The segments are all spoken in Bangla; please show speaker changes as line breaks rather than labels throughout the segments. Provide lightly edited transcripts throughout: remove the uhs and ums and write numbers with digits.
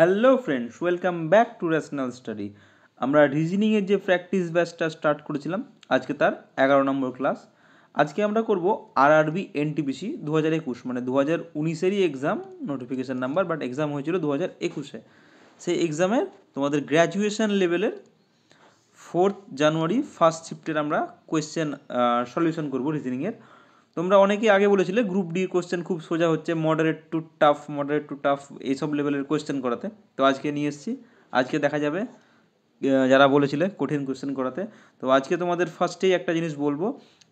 Hello friends, welcome back to rational study. আমরা রিজনিংয়ের যে প্র্যাকটিস ব্যাচটা স্টার্ট করেছিলাম, আজকে তার 11 নম্বর ক্লাস। আজকে আমরা করব আরআরবি এনটিপিসি 2021, মানে 2019-এরই exam notification number, but exam হয়েছিল 2021-এ। সেই এক্সামের তোমাদের গ্র্যাজুয়েশন লেভেলের 4th জানুয়ারি ফার্স্ট শিফটের আমরা কোয়েশ্চেন সলিউশন করবো রিজনিংয়ের। তোমরা অনেকেই আগে বলেছিলে গ্রুপ ডি কোয়েশ্চেন খুব সোজা হচ্ছে, মডারেট টু টাফ এইসব লেভেলের কোয়েশ্চেন করাতে। তো আজকে নিয়ে এসেছি, আজকে দেখা যাবে যারা বলেছিলে কঠিন কোয়েশ্চেন করাতে। তো আজকে তোমাদের ফার্স্টেই একটা জিনিস বলবো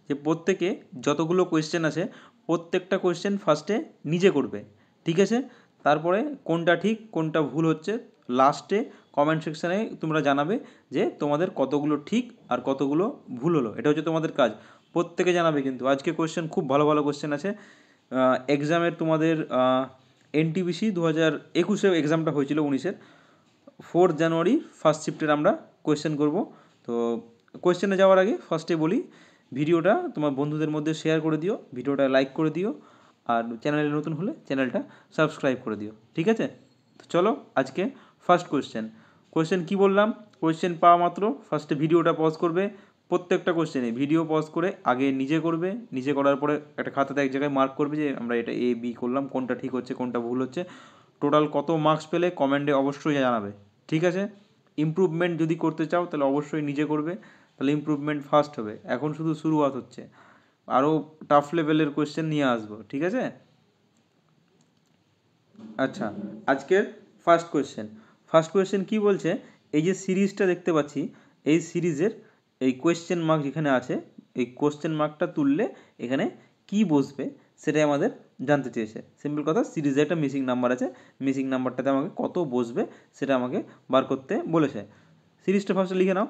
যে প্রত্যেকে যতগুলো কোয়েশ্চেন আছে প্রত্যেকটা কোয়েশ্চেন ফার্স্টে নিজে করবে, ঠিক আছে? তারপরে কোনটা ঠিক কোনটা ভুল হচ্ছে লাস্টে কমেন্ট সেকশানে তোমরা জানাবে যে তোমাদের কতগুলো ঠিক আর কতগুলো ভুল হলো। এটা হচ্ছে তোমাদের কাজ, প্রত্যেকে জানাবে। কিন্তু আজকে কোয়েশ্চেন খুব ভালো ভালো কোয়েশ্চেন আছে। এক্সামের তোমাদের এনটিপিসি 2021-এ এক্সামটা হয়েছিল 19-এর 4th জানুয়ারি ফার্স্ট শিফটের আমরা কোয়েশ্চেন করব। তো কোয়েশ্চেনে যাওয়ার আগে ফার্স্টে বলি, ভিডিওটা তোমার বন্ধুদের মধ্যে শেয়ার করে দিও, ভিডিওটা লাইক করে দিও, আর চ্যানেলে নতুন হলে চ্যানেলটা সাবস্ক্রাইব করে দিও, ঠিক আছে? তো চলো আজকে ফার্স্ট কোয়েশ্চেন কী বললাম, কোয়েশ্চেন পাওয়া মাত্র ফার্স্টে ভিডিওটা পজ করবে। প্রত্যেকটা কোয়েশ্চেনে ভিডিও পজ করে আগে নিজে করবে, নিজে করার পরে একটা খাতাতে এক জায়গায় মার্ক করবে যে আমরা এটা এ বি করলাম, কোনটা ঠিক হচ্ছে কোনটা ভুল হচ্ছে। টোটাল কত মার্কস পেলে কমেন্টে অবশ্যই জানাবে, ঠিক আছে? ইমপ্রুভমেন্ট যদি করতে চাও তাহলে অবশ্যই নিজে করবে, তাহলে ইমপ্রুভমেন্ট ফাস্ট হবে। এখন শুধু শুরুয়াত হচ্ছে, আরও টাফ লেভেলের কোয়েশ্চেন নিয়ে আসবো, ঠিক আছে? আচ্ছা, আজকের ফার্স্ট কোয়েশ্চেন কী বলছে, এই যে সিরিজটা দেখতে পাচ্ছি, এই সিরিজের এই কোয়েশ্চেন মার্ক যেখানে আছে, এই কোয়েশ্চেন মার্কটা তুললে এখানে কি বসবে সেটাই আমাদের জানতে চেয়েছে। সিম্পল কথা, সিরিজে একটা মিসিং নাম্বার আছে, মিসিং নাম্বারটাতে আমাকে কত বসবে সেটা আমাকে বার করতে বলেছে। সিরিজটা ফার্স্টে লিখে নাও,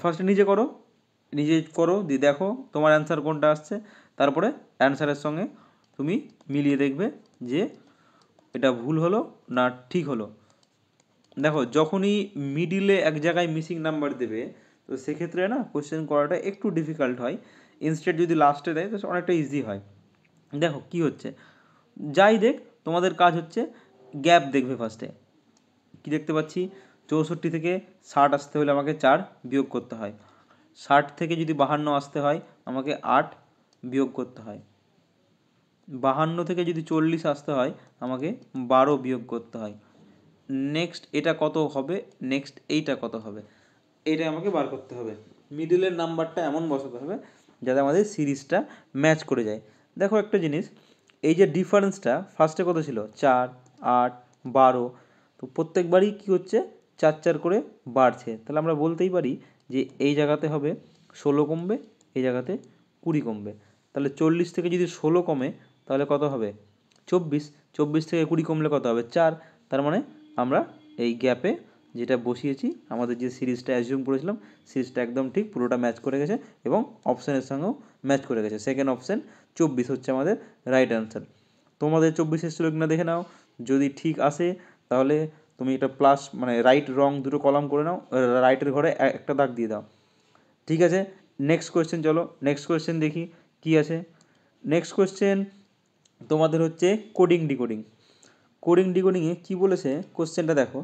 ফার্স্টে নিজে করো দিয়ে দেখো তোমার অ্যান্সার কোনটা আসছে। তারপরে অ্যান্সারের সঙ্গে তুমি মিলিয়ে দেখবে যে এটা ভুল হলো না ঠিক হলো। দেখো যখনই মিডিলে এক জায়গায় মিসিং নাম্বার দেবে, তো সেক্ষেত্রে না কোশ্চেন করাটা একটু ডিফিকাল্ট হয়। ইনস্টেড যদি লাস্টে দেয় তো অনেকটা ইজি হয়। দেখো কি হচ্ছে, যাই দেখ তোমাদের কাজ হচ্ছে গ্যাপ দেখবে। ফার্স্টে কি দেখতে পাচ্ছি, 64 থেকে 60 আসতে হলে আমাকে 4 বিয়োগ করতে হয়। 60 থেকে যদি 52 আসতে হয় আমাকে 8 বিয়োগ করতে হয়। 52 থেকে যদি 40 আসতে হয় আমাকে 12 বিয়োগ করতে হয়। নেক্সট এটা কত হবে, নেক্সট এইটা কত হবে, এইটা আমাকে বার করতে হবে। মিডিলের নাম্বারটা এমন বসাতে হবে যাতে আমাদের সিরিজটা ম্যাচ করে যায়। দেখো একটা জিনিস, এই যে ডিফারেন্সটা ফার্স্টে কত ছিল, 4, 8, 12, তো প্রত্যেকবারই কী হচ্ছে 4 4 করে বাড়ছে। তাহলে আমরা বলতেই পারি যে এই জায়গাতে হবে 16 কমবে, এই জায়গাতে 20 কমবে। তাহলে 40 থেকে যদি 16 কমে তাহলে কত হবে, 24। 24 থেকে 20 কমলে কত হবে, 4। তার মানে আমরা এই গ্যাপে যেটা বসিয়েছি, আমাদের যে সিরিজটা অ্যাজিউম করেছিলাম সিরিজটা একদম ঠিক পুরোটা ম্যাচ করে গেছে এবং অপশানের সঙ্গেও ম্যাচ করে গেছে। সেকেন্ড অপশান 24 হচ্ছে আমাদের রাইট অ্যান্সার। তোমাদের 24 এসেছিলো কিনা দেখে নাও, যদি ঠিক আসে তাহলে তুমি এটা প্লাস মানে রাইট রং দুটো কলাম করে নাও, রাইটের ঘরে একটা দাগ দিয়ে দাও, ঠিক আছে? নেক্সট কোয়েশ্চেন, চলো নেক্সট কোয়েশ্চেন দেখি কি আছে। নেক্সট কোয়েশ্চেন তোমাদের হচ্ছে কোডিং ডিকোডিংয়ে কী বলেছে কোশ্চেনটা দেখো,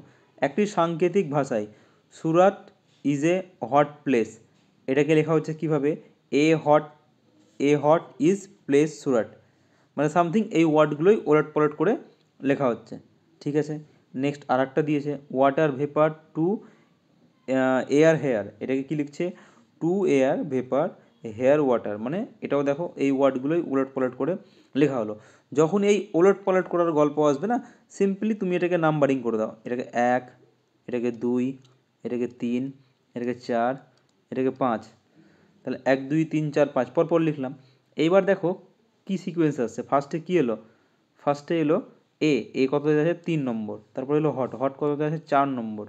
একটি সাংকেতিক ভাষায় Surat is a hot place, এটাকে লেখা হচ্ছে কীভাবে, এ হট ইজ প্লেস সুরাট, মানে সামথিং এই ওয়ার্ডগুলোই ওলট পলট করে লেখা হচ্ছে, ঠিক আছে? নেক্সট আর একটা দিয়েছে water vapour to air here, এটাকে কী লিখছে, to air vapour here water, মানে এটাও দেখো এই ওয়ার্ডগুলোই উলট পালট করে লেখা হলো। যখন এই ওলট পালট করার গল্প আসবে না, সিম্পলি তুমি এটাকে নাম্বারিং করে দাও, এটাকে 1, এটাকে 2, এটাকে 3, এটাকে 4, এটাকে 5। তাহলে 1 2 3 4 5 পরপর লিখলাম। এইবার দেখো কী সিকোয়েন্স আসছে, ফার্স্টে কী এলো, ফার্স্টে এলো এ কত আছে 3 নম্বর, তারপরে এলো হট কততে আছে 4 নম্বর,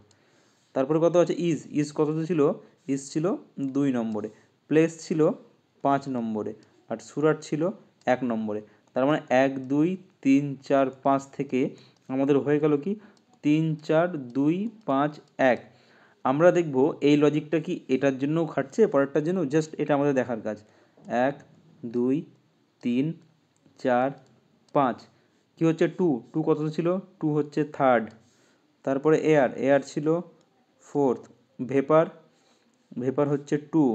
তারপরে কত আছে ইজ কততে ছিল, ইজ ছিল 2 নম্বরে, প্লেস ছিল 5 নম্বরে, আর সুরাট ছিল 1 নম্বরে। তার মানে 1 2 3 4 5 থেকে আমাদের হয়ে গেল কি 3 4 2 5 1। আমরা দেখব এই লজিকটা কি এটার জন্যও খাটছে পরেরটার জন্য, জাস্ট এটা আমাদের দেখার কাজ। 1 2 3 4 5 কী হচ্ছে 2 কত ছিল, 2 হচ্ছে থার্ড, তারপরে এয়ার ছিল 4th, ভেপার হচ্ছে 2,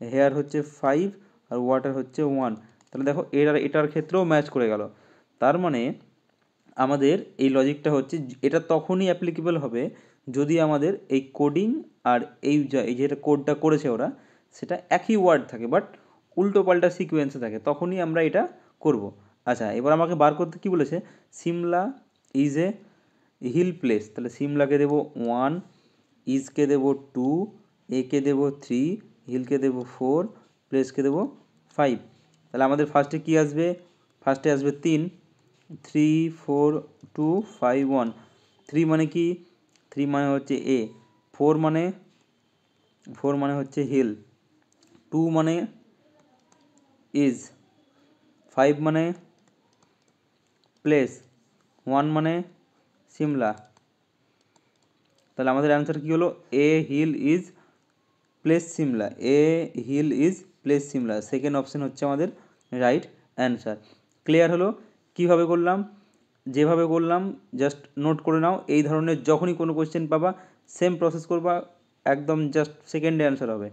হেয়ার হচ্ছে 5 আর ওয়াটার হচ্ছে 1। তাহলে দেখো এটার ক্ষেত্রেও ম্যাচ করে গেল। তার মানে আমাদের এই লজিকটা হচ্ছে এটা তখনই অ্যাপ্লিকেবল হবে যদি আমাদের এই কোডিং আর এই যেটা কোডটা করেছে ওরা সেটা একই ওয়ার্ড থাকে বাট উল্টো পাল্টা সিকোয়েন্সে থাকে, তখনই আমরা এটা করব। আচ্ছা, এবার আমাকে বার করতে কি বলেছে, Shimla is a hill place, তাহলে সিমলাকে দেবো 1, ইজকে দেবো 2, একে দেবো 3, হিলকে দেবো 4, প্লেসকে দেবো 5। তাহলে আমাদের ফার্স্টে কি আসবে, ফার্স্টে আসবে 3, 3 4 2 5 1। 3 মানে কি, 3 মানে হচ্ছে এ, 4 মানে হচ্ছে হিল, 2 মানে ইজ, 5 মানে প্লেস, 1 মানে সিমলা। তাহলে আমাদের অ্যান্সার কী হলো, a hill is place Simla, a hill is place Simla, second option হচ্ছে আমাদের রাইট অ্যান্সার। ক্লিয়ার হলো কীভাবে করলাম, যেভাবে করলাম জাস্ট নোট করে নাও। এই ধরনের যখনই কোনো কোয়েশ্চেন পাবা সেম প্রসেস করবা, একদম জাস্ট সেকেন্ডে অ্যান্সার হবে,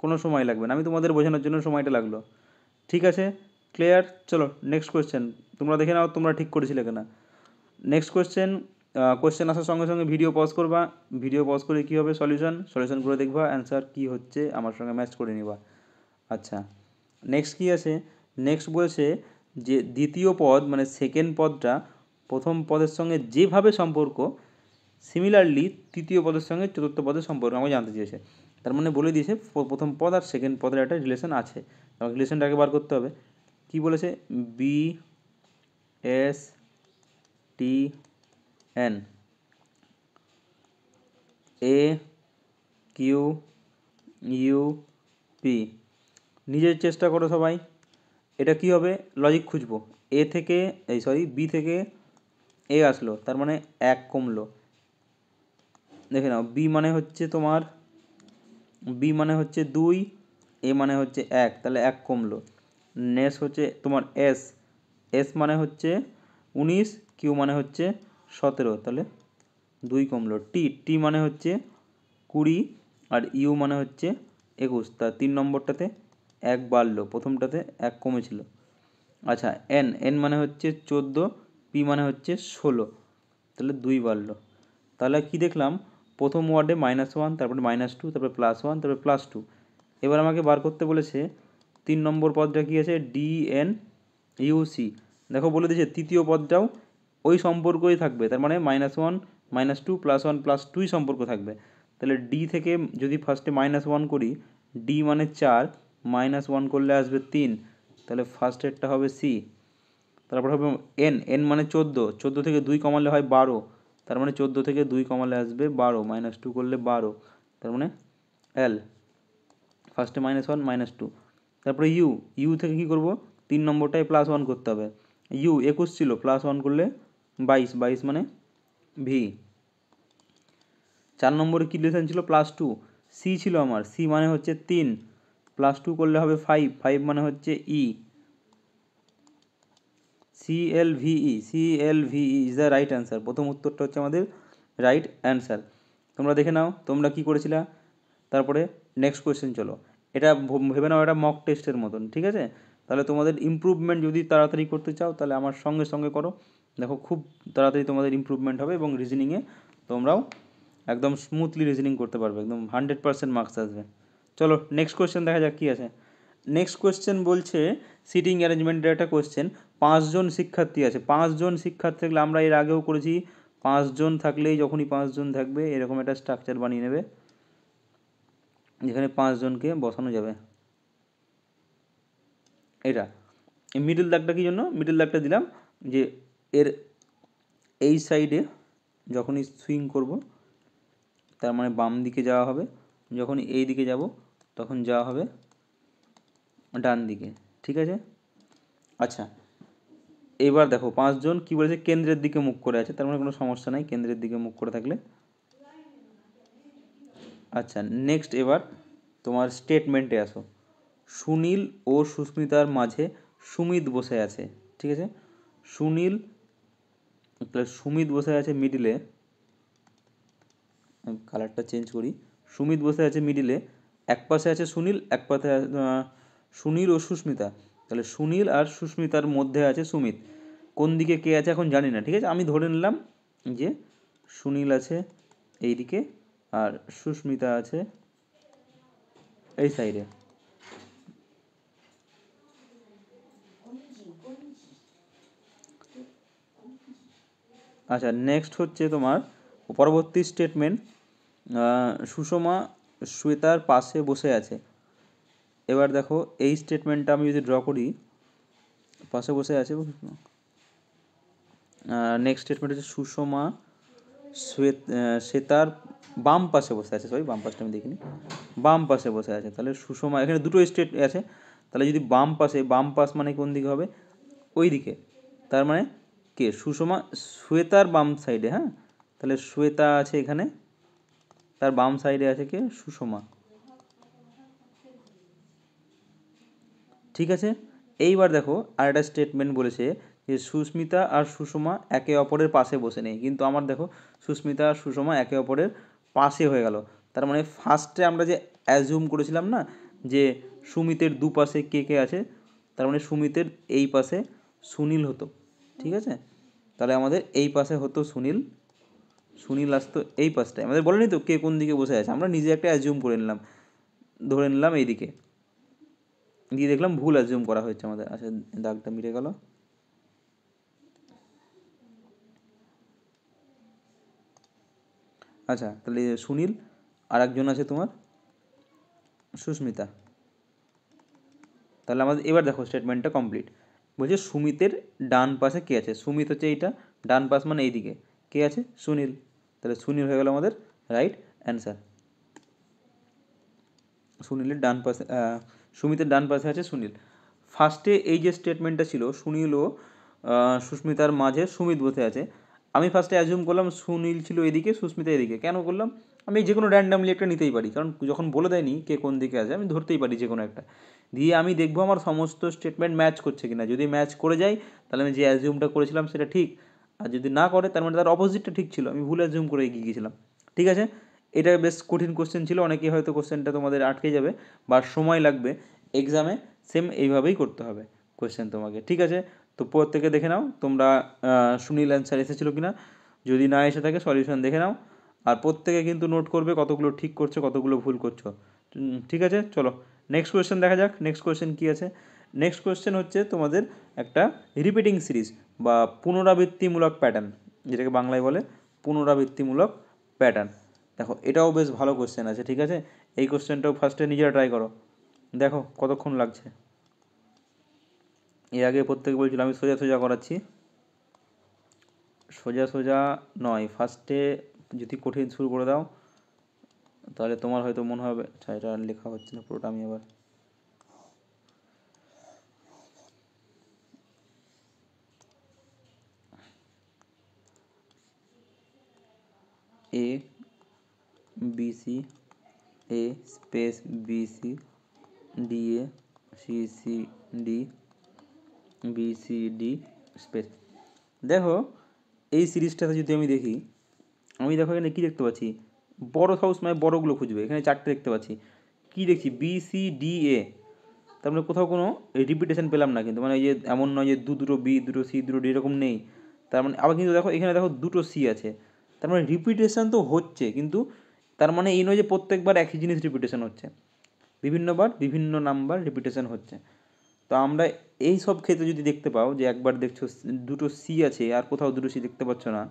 কোনো সময় লাগবে না, আমি তোমাদের বোঝানোর জন্য সময়টা লাগলো। ঠিক আছে, ক্লিয়ার। চলো নেক্সট কোয়েশ্চেন, তোমরা দেখে নাও তোমরা ঠিক করেছিলে কিনা। নেক্সট কোয়েশ্চেন আসার সঙ্গে সঙ্গে ভিডিও পজ করবা, ভিডিও পজ করে কী হবে সলিউশন করে দেখবা অ্যান্সার কী হচ্ছে আমার সঙ্গে ম্যাচ করে নিবা। আচ্ছা, নেক্সট কী আছে, নেক্সট বলছে যে দ্বিতীয় পদ মানে সেকেন্ড পদটা প্রথম পদের সঙ্গে যেভাবে সম্পর্ক সিমিলারলি তৃতীয় পদের সঙ্গে চতুর্থ পদের সম্পর্ক আমাকে জানতে চেয়েছে। তার মানে বলে দিয়েছে প্রথম পদ আর সেকেন্ড পদের একটা রিলেশন আছে, আমাকে রিলেশনটাকে বার করতে হবে। কি বলেছে, B S T N A Q U P. নিজের চেষ্টা করো সবাই, এটা কি হবে, লজিক খুঁজবো। বি থেকে এ আসলো, তার মানে 1 কমলো। দেখে নাও, বি মানে হচ্ছে 2, এ মানে হচ্ছে 1, তাহলে 1 কমলো। নেক্সট হচ্ছে তোমার এস মানে হচ্ছে 19, কিউ মানে হচ্ছে 17, তাহলে 2 কমলো। টি মানে হচ্ছে 20 আর ইউ মানে হচ্ছে 21, তা 3 নম্বরটাতে 1 বাড়লো, প্রথমটাতে 1 কমেছিল। আচ্ছা, এন মানে হচ্ছে 14, পি মানে হচ্ছে 16, তাহলে 2 বাড়লো। তাহলে কি দেখলাম, প্রথম ওয়ার্ডে -1, তারপরে -2, তারপরে +1, তারপরে +2। এবার আমাকে বার করতে বলেছে 3 নম্বর পদটা কী আছে, DNUC। দেখো বলে দিয়েছে তৃতীয় পদটাও ওই সম্পর্কই থাকবে, তার মানে -1 -2 +1 +2ই সম্পর্ক থাকবে। তাহলে ডি থেকে যদি ফার্স্টে -1 করি, ডি মানে 4, -1 করলে আসবে 3, তাহলে ফার্স্টেরটা হবে সি। তারপর হবে এন মানে 14 থেকে 2 কমালে হয় 12, তার মানে 14 থেকে 2 কমালে আসবে 12, -2 করলে 12, তার মানে এল, ফার্স্টে -1 -2। তারপরে ইউ থেকে কী করবো, 3 নম্বরটায় +1 করতে হবে। ইউ 21 ছিল, +1 করলে 22 মানে ভি। 4 নম্বরে কী রিলেশন ছিল, +2, সি ছিল আমার, সি মানে হচ্ছে 3, +2 করলে হবে 5 মানে হচ্ছে ই, CLVE is the right answer. প্রথম উত্তরটা হচ্ছে আমাদের রাইট অ্যান্সার। তোমরা দেখে নাও তোমরা কী করেছিলা। তারপরে নেক্সট কোয়েশ্চেন চলো, এটা ভেবে নাও এটা মক টেস্টের মতন, ঠিক আছে। তাহলে তোমাদের ইমপ্রুভমেন্ট যদি তাড়াতাড়ি করতে চাও তাহলে আমার সঙ্গে সঙ্গে করো, দেখো খুব তাড়াতাড়ি তোমাদের ইমপ্রুভমেন্ট হবে এবং রিজনিংয়ে তোমরাও একদম স্মুথলি রিজনিং করতে পারবে, একদম 100% মার্কস আসবে। চলো নেক্সট কোয়েশ্চেন দেখা যাক কী আছে। নেক্সট কোয়েশ্চেন বলছে সিটিং অ্যারেঞ্জমেন্টের একটা কোয়েশ্চেন। 5 জন শিক্ষার্থী আছে, 5 জন শিক্ষার্থী থাকলে আমরা এর আগেও করেছি, 5 জন থাকলেই যখনই 5 জন থাকবে এরকম একটা স্ট্রাকচার বানিয়ে নেবে যেখানে 5 জনকে বসানো যাবে। এটা এই মিডল দাগটা কী জন্য, মিডল দাগটা দিলাম যে এর এই সাইডে যখনই সুইং করব তার মানে বাম দিকে যাওয়া হবে, যখন এই দিকে যাব তখন যাওয়া হবে ডান দিকে, ঠিক আছে। আচ্ছা, এবার দেখো 5 জন কী বলেছে, কেন্দ্রের দিকে মুখ করে আছে, তার মানে কোনো সমস্যা নাই কেন্দ্রের দিকে মুখ করে থাকলে। আচ্ছা, নেক্সট এবার তোমার স্টেটমেন্টে আসো। সুনীল ও সুস্মিতার মাঝে সুমিত বসে আছে, ঠিক আছে। সুমিত বসে আছে মিডিলে, কালারটা চেঞ্জ করি। সুমিত বসে আছে মিডিলে, এক পাশে আছে সুনীল, এক পাশে সুনীল ও সুস্মিতা। তাহলে সুনীল আর সুস্মিতার মধ্যে আছে সুমিত। কোন দিকে কে আছে এখন জানি না, ঠিক আছে, আমি ধরে নিলাম যে সুনীল আছে এই দিকে আর সুস্মিতা আছে এই সাইডে। আচ্ছা, নেক্সট হচ্ছে তোমার পরবর্তী স্টেটমেন্ট, সুষমা শ্বেতার পাশে বসে আছে। এবার দেখো এই স্টেটমেন্টটা আমি যদি ড্র করি, পাশে বসে আছে, নেক্সট স্টেটমেন্ট হচ্ছে সুষমা শ্বেতার বাম পাশে বসে আছে, সরি বাম পাশটা আমি দেখিনি, বাম পাশে বসে আছে। তাহলে সুষমা, এখানে দুটো স্টেট আছে, তাহলে যদি বাম পাশে, বাম পাশ মানে কোন দিকে হবে, ওই দিকে, তার মানে কে, সুষমা শ্বেতার বাম সাইডে, হ্যাঁ, তাহলে শ্বেতা আছে এখানে, তার বাম সাইডে আছে কে, সুষমা। ঠিক আছে, এইবার দেখো আরেকটা স্টেটমেন্ট বলেছে যে সুস্মিতা আর সুষমা একে অপরের পাশে বসে নেই, কিন্তু আমার দেখো সুস্মিতা আর সুষমা একে অপরের পাশে হয়ে গেল। তার মানে ফার্স্টে আমরা যে অ্যাজিউম করেছিলাম না যে সুমিতের দুপাশে কে কে আছে, তার মানে সুমিতের এই পাশে সুনীল হতো, ঠিক আছে, তাহলে আমাদের এই পাশে হতো সুনীল, সুনীল আসতো এই পাশটায়। আমাদের বলেনি তো কে কোন দিকে বসে আছে, আমরা নিজে একটা অ্যাজিউম করে নিলাম, ধরে নিলাম এইদিকে, দিয়ে দেখলাম ভুল অ্যাজিউম করা হয়েছে আমাদের। আচ্ছা, দাগটা মিটে গেল। আচ্ছা, তাহলে সুনীল আর একজন আছে তোমার সুস্মিতা। তাহলে আমাদের এবার দেখো স্টেটমেন্টটা কমপ্লিট। বলছে সুমিতের ডান পাশে কে আছে, সুমিত হচ্ছে এইটা, ডান পাশ মানে এইদিকে কে আছে, সুনীল। তাহলে সুনীল হয়ে গেল আমাদের রাইট অ্যান্সার। সুনীলের ডান পাশে, সুমিতের ডান পাশে আছে সুনীল। ফার্স্টে এই যে স্টেটমেন্টটা ছিল সুনীল ও সুস্মিতার মাঝে সুমিত বসে আছে, আমি ফার্স্টে অ্যাজিউম করলাম সুনীল ছিল এদিকে, সুস্মিতা এদিকে। কেন করলাম, আমি যে কোনো র্যান্ডামলি একটা নিতেই পারি, কারণ যখন বলে দেয়নি কে কোন দিকে আছে আমি ধরতেই পারি যে কোনো একটা, দিয়ে আমি দেখবো আমার সমস্ত স্টেটমেন্ট ম্যাচ করছে কিনা। যদি ম্যাচ করে যায় তাহলে আমি যে অ্যাজিউমটা করেছিলাম সেটা ঠিক, আর যদি না করে তার মানে তার অপোজিটটা ঠিক ছিল, আমি ভুল অ্যাজিউম করে এগিয়ে গিয়েছিলাম। ঠিক আছে, এটা বেশ কঠিন কোশ্চেন ছিল, অনেকেই হয়তো কোশ্চেনটা তোমাদের আটকে যাবে বা সময় লাগবে, এক্সামে সেম এইভাবেই করতে হবে কোশ্চেন তোমাকে। ঠিক আছে, তো প্রত্যেকে দেখে নাও তোমরা সুনীল অ্যান্সার এসেছিলো কি না, যদি না এসে থাকে সলিউশন দেখে নাও, আর প্রত্যেকে কিন্তু নোট করবে কতগুলো ঠিক করছো কতগুলো ভুল করছো। ঠিক আছে, চলো নেক্সট কোয়েশ্চেন দেখা যাক। নেক্সট কোয়েশ্চেন কী আছে, নেক্সট কোয়েশ্চেন হচ্ছে তোমাদের একটা রিপিটিং সিরিজ বা পুনরাবৃত্তিমূলক প্যাটার্ন, যেটাকে বাংলায় বলে পুনরাবৃত্তিমূলক প্যাটার্ন। দেখো এটাও বেশ ভালো কোশ্চেন আছে, ঠিক আছে, এই কোশ্চেনটাও ফার্স্টে নিজেরা ট্রাই করো, দেখো কতক্ষণ লাগছে। এর আগে প্রত্যেকে বলছিল আমি সোজা সোজা করাচ্ছি, সোজা সোজা নয়, ফার্স্টে যদি কঠিন শুরু করে দাও তাহলে তোমার হয়তো মনে হবে, আচ্ছা এটা লেখা হচ্ছে না পুরোটা, আমি আবার A B C, A space B C, D A, C C D, B C D space. দেখো এই সিরিজটাতে যদি আমি দেখি, আমি দেখো এখানে কী দেখতে পাচ্ছি, বড় হাউস মানে বড়গুলো খুঁজবে, এখানে চারটে দেখতে পাচ্ছি, কী দেখছি বি সি ডি এ, তার মানে কোথাও কোনো রিপিটেশন পেলাম না কিন্তু, মানে এই যে এমন নয় যে দুটো বি দুটো সি দুটো ডি এরকম নেই, তার মানে আবার কিন্তু দেখো এখানে দেখো দুটো সি আছে, তার মানে রিপিটেশন তো হচ্ছে, কিন্তু তার মানে এই নয় যে প্রত্যেকবার একই জিনিস রিপিটেশন হচ্ছে, বিভিন্নবার বিভিন্ন নাম্বার রিপিটেশন হচ্ছে। তো আমরা এই সব ক্ষেত্রে যদি দেখতে পাও যে একবার দেখছো দুটো সি আছে আর কোথাও দুটো সি দেখতে পাচ্ছ না,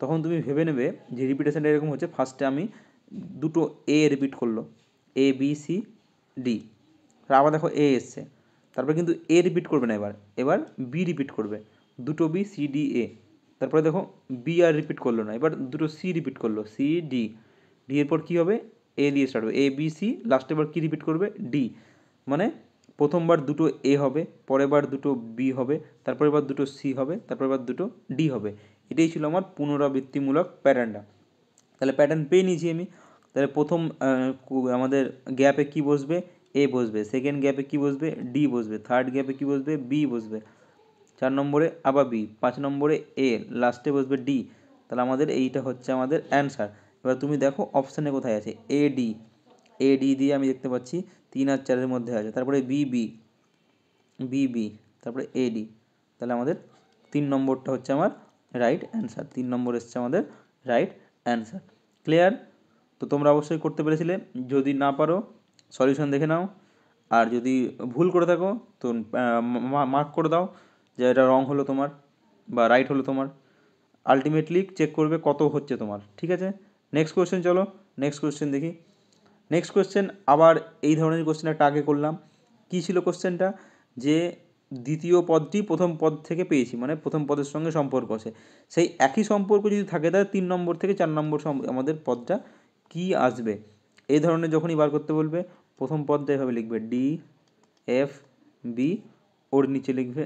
তখন তুমি ভেবে নেবে যে রিপিটেশনটা এরকম হচ্ছে, ফার্স্টে আমি দুটো এ রিপিট করলো, এ বি সি ডি, আবার দেখো এ এসছে, তারপরে কিন্তু এ রিপিট করবে না, এবার এবার বি রিপিট করবে, দুটো বি সি ডি এ, তারপরে দেখো বি আর রিপিট করলো না, এবার দুটো সি রিপিট করলো, সি ডি, ডি এরপর কী হবে, এ দিয়ে স্টার্ট হবে, এ বি সি, লাস্টে এবার কী রিপিট করবে, ডি, মানে প্রথমবার দুটো এ হবে, পরের বার দুটো বি হবে, তারপরের বার দুটো সি হবে, তারপরের বার দুটো ডি হবে। এটাই ছিল আমার পুনরাবৃত্তিমূলক প্যাটার্নটা। তাহলে প্যাটার্ন পেয়ে নিয়েছি আমি, তাহলে প্রথম আমাদের গ্যাপে কি বসবে, এ বসবে, সেকেন্ড গ্যাপে কি বসবে, ডি বসবে, থার্ড গ্যাপে কি বসবে, বি বসবে, 4 নম্বরে আবার বি, 5 নম্বরে এ, লাস্টে বসবে ডি। তাহলে আমাদের এইটা হচ্ছে আমাদের অ্যান্সার। এবার তুমি দেখো অপশানে কোথায় আছে, এডি, এডি দিয়ে আমি দেখতে পাচ্ছি 3 আর 4-এর মধ্যে আছে, তারপরে বিবি, বিবি, তারপরে এডি, তাহলে আমাদের 3 নম্বরটা হচ্ছে আমার রাইট অ্যান্সার, 3 নম্বর এসছে আমাদের রাইট অ্যান্সার। ক্লিয়ার? তো তোমরা অবশ্যই করতে পেরেছিলে, যদি না পারো সলিউশন দেখে নাও, আর যদি ভুল করে থাকো তো মার্ক করে দাও যে এটা রং হলো তোমার বা রাইট হলো তোমার। আলটিমেটলি চেক করবে কত হচ্ছে তোমার, ঠিক আছে? নেক্সট কোয়েশ্চেন, চলো নেক্সট কোয়েশ্চেন দেখি। নেক্সট কোয়েশ্চেন আবার এই ধরনের কোয়েশ্চেন একটা আগে করলাম। কী ছিল কোয়েশ্চেনটা, যে দ্বিতীয় পদটি প্রথম পদ থেকে পেয়েছি, মানে প্রথম পদের সঙ্গে সম্পর্ক আছে, সেই একই সম্পর্ক যদি থাকে তাহলে 3 নম্বর থেকে 4 নম্বর আমাদের পদটা কী আসবে। এই ধরনের যখনই বার করতে বলবে, প্রথম পদটা এভাবে লিখবে ডি এফ বি, ওর নিচে লিখবে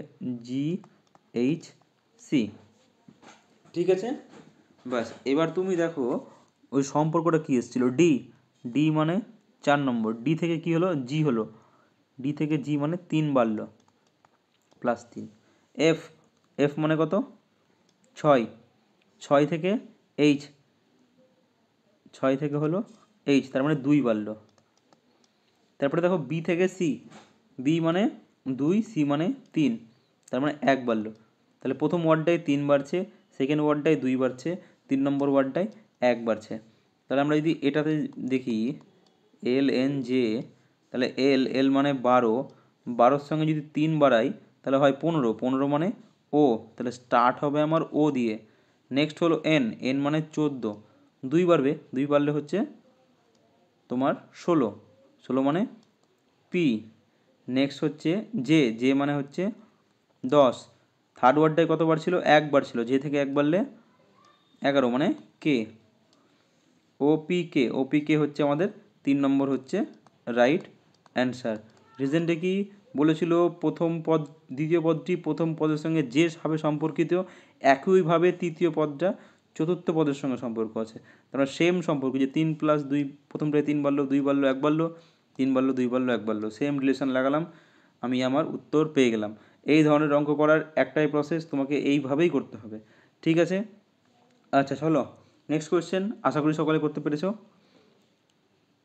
জি এইচ সি, ঠিক আছে? ব্যাস, এবার তুমি দেখো ওই সম্পর্কটা কী এসেছিলো, ডি, ডি মানে 4 নম্বর, ডি থেকে কি হলো, জি হলো, ডি থেকে জি মানে 3 বাড়লো +3, এফ, এফ মানে কত 6, 6 থেকে এইচ, 6 থেকে হলো এইচ, তার মানে 2 বাড়লো। তারপরে দেখো বি থেকে সি, বি মানে 2, সি মানে 3, তার মানে 1 বাড়লো। তাহলে প্রথম ওয়ার্ডটায় 3 বাড়ছে, সেকেন্ড ওয়ার্ডটায় 2 বাড়ছে, 3 নম্বর ওয়ার্ডটায় 1 বাড়ছে। তাহলে আমরা যদি এটাতে দেখি এল এন জে, তাহলে এল, এল মানে 12, 12-র সঙ্গে যদি 3 বাড়াই তাহলে হয় 15, 15 মানে ও, তাহলে স্টার্ট হবে আমার ও দিয়ে। নেক্সট হলো এন, এন মানে 14, 2 বাড়বে, 2 বাড়লে হচ্ছে তোমার 16, 16 মানে পি। নেক্সট হচ্ছে জে, জে মানে হচ্ছে 10, থার্ড ওয়ার্ডটায় কতবার ছিল, 1 বার ছিল, জে থেকে 1 বাড়লে 11 মানে কে। ওপি কে, ওপি কে হচ্ছে আমাদের 3 নম্বর হচ্ছে রাইট অ্যান্সার। রিজেন্টে কি বলেছিল, প্রথম পদ দ্বিতীয় পদটি প্রথম পদের সঙ্গে যেভাবে সম্পর্কিত একইভাবে তৃতীয় পদটা চতুর্থ পদের সঙ্গে সম্পর্ক আছে। তারপর সেম সম্পর্ক, যে 3 + 2, প্রথমটায় 3 বাড়লো, 2 বাড়লো, 1 বাড়লো, 3 বাড়লো, 2 বাড়লো, 1 বাড়লো, সেম রিলেশন লাগালাম, আমি আমার উত্তর পেয়ে গেলাম। এই ধরনের অঙ্ক করার একটাই প্রসেস, তোমাকে এইভাবেই করতে হবে, ঠিক আছে? আচ্ছা চলো নেক্সট কোয়েশ্চেন, আশা করি সকলে করতে পেরেছো।